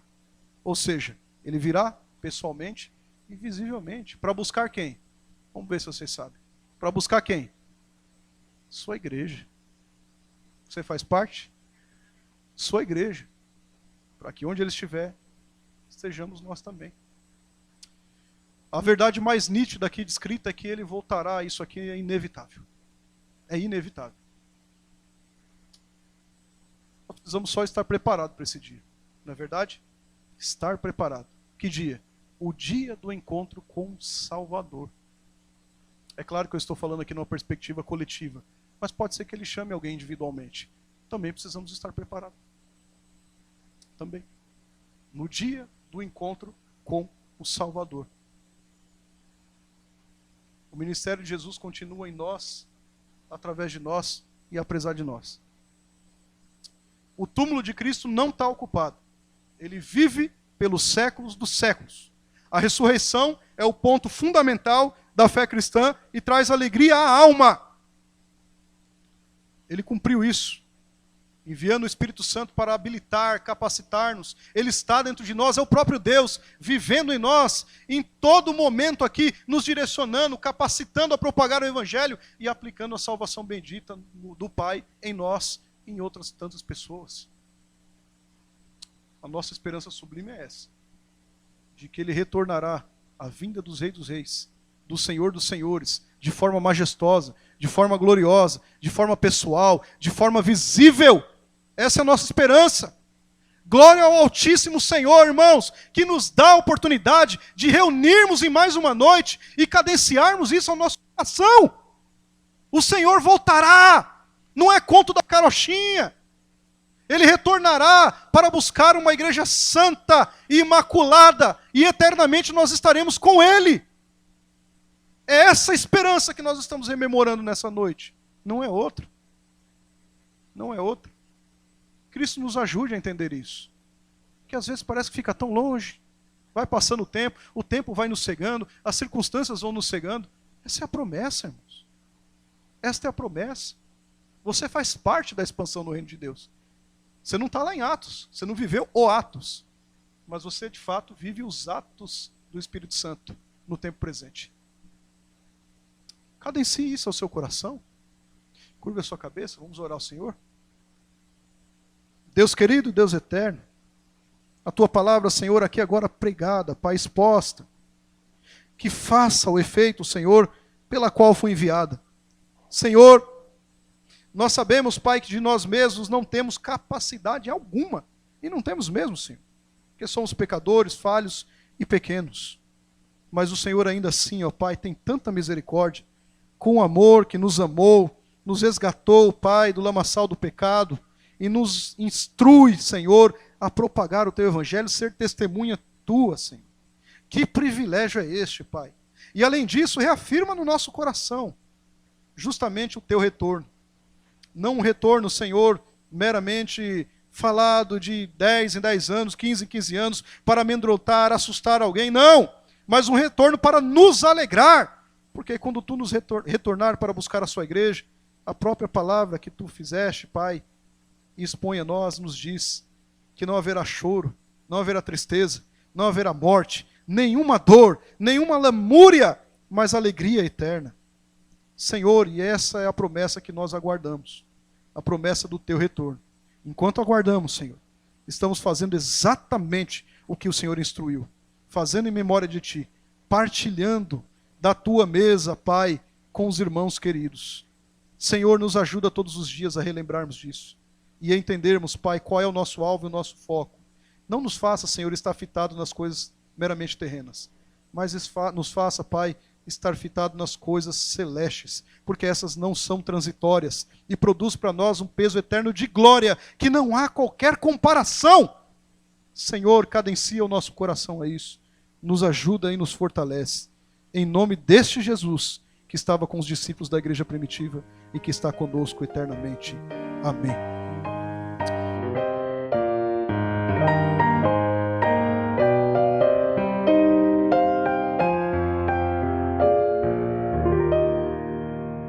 Ou seja, ele virá pessoalmente e visivelmente. Para buscar quem? Vamos ver se vocês sabem. Para buscar quem? Sua igreja. Você faz parte? Sua igreja. Para que onde ele estiver, estejamos nós também. A verdade mais nítida aqui descrita é que ele voltará. Isso aqui é inevitável. É inevitável. Nós precisamos só estar preparados para esse dia. Não é verdade? Estar preparado. Que dia? O dia do encontro com o Salvador. É claro que eu estou falando aqui numa perspectiva coletiva, mas pode ser que ele chame alguém individualmente. Também precisamos estar preparados. Também. No dia do encontro com o Salvador. O ministério de Jesus continua em nós, através de nós e apesar de nós. O túmulo de Cristo não está ocupado. Ele vive pelos séculos dos séculos. A ressurreição é o ponto fundamental da fé cristã e traz alegria à alma. Ele cumpriu isso, enviando o Espírito Santo para habilitar, capacitar-nos. Ele está dentro de nós, é o próprio Deus, vivendo em nós, em todo momento aqui, nos direcionando, capacitando a propagar o Evangelho e aplicando a salvação bendita do Pai em nós e em outras tantas pessoas. A nossa esperança sublime é essa, de que Ele retornará à vinda dos Reis, do Senhor dos Senhores, de forma majestosa, de forma gloriosa, de forma pessoal, de forma visível. Essa é a nossa esperança. Glória ao Altíssimo Senhor, irmãos, que nos dá a oportunidade de reunirmos em mais uma noite e cadenciarmos isso ao nosso coração. O Senhor voltará, não é conto da carochinha. Ele retornará para buscar uma igreja santa e imaculada, e eternamente nós estaremos com Ele. É essa esperança que nós estamos rememorando nessa noite. Não é outra. Não é outra. Cristo nos ajude a entender isso. Que às vezes parece que fica tão longe. Vai passando o tempo vai nos cegando, as circunstâncias vão nos cegando. Essa é a promessa, irmãos. Esta é a promessa. Você faz parte da expansão do reino de Deus. Você não está lá em Atos, você não viveu o Atos, mas você de fato vive os atos do Espírito Santo no tempo presente. Cadencie isso ao seu coração. Curva a sua cabeça, vamos orar ao Senhor. Deus querido, Deus eterno, a Tua palavra, Senhor, aqui agora pregada, Pai, exposta, que faça o efeito, Senhor, pela qual foi enviada. Senhor, nós sabemos, Pai, que de nós mesmos não temos capacidade alguma, e não temos mesmo, Senhor, porque somos pecadores, falhos e pequenos. Mas o Senhor ainda assim, ó Pai, tem tanta misericórdia, com amor que nos amou, nos resgatou, Pai, do lamaçal do pecado, e nos instrui, Senhor, a propagar o Teu Evangelho, ser testemunha Tua, Senhor. Que privilégio é este, Pai? E além disso, reafirma no nosso coração justamente o Teu retorno. Não um retorno, Senhor, meramente falado de 10 em 10 anos, 15 em 15 anos, para amedrontar, assustar alguém, não! Mas um retorno para nos alegrar, porque quando Tu nos retornar para buscar a Sua igreja, a própria palavra que Tu fizeste, Pai, e expõe a nós, nos diz que não haverá choro, não haverá tristeza, não haverá morte, nenhuma dor, nenhuma lamúria, mas alegria eterna. Senhor, e essa é a promessa que nós aguardamos, a promessa do Teu retorno. Enquanto aguardamos, Senhor, estamos fazendo exatamente o que o Senhor instruiu, fazendo em memória de Ti, partilhando da Tua mesa, Pai, com os irmãos queridos. Senhor, nos ajuda todos os dias a relembrarmos disso e a entendermos, Pai, qual é o nosso alvo e o nosso foco. Não nos faça, Senhor, estar fitado nas coisas meramente terrenas, mas nos faça, Pai, estar fitado nas coisas celestes, porque essas não são transitórias e produz para nós um peso eterno de glória que não há qualquer comparação. Senhor, cadencia o nosso coração a isso, nos ajuda e nos fortalece. Em nome deste Jesus, que estava com os discípulos da igreja primitiva e que está conosco eternamente. Amém.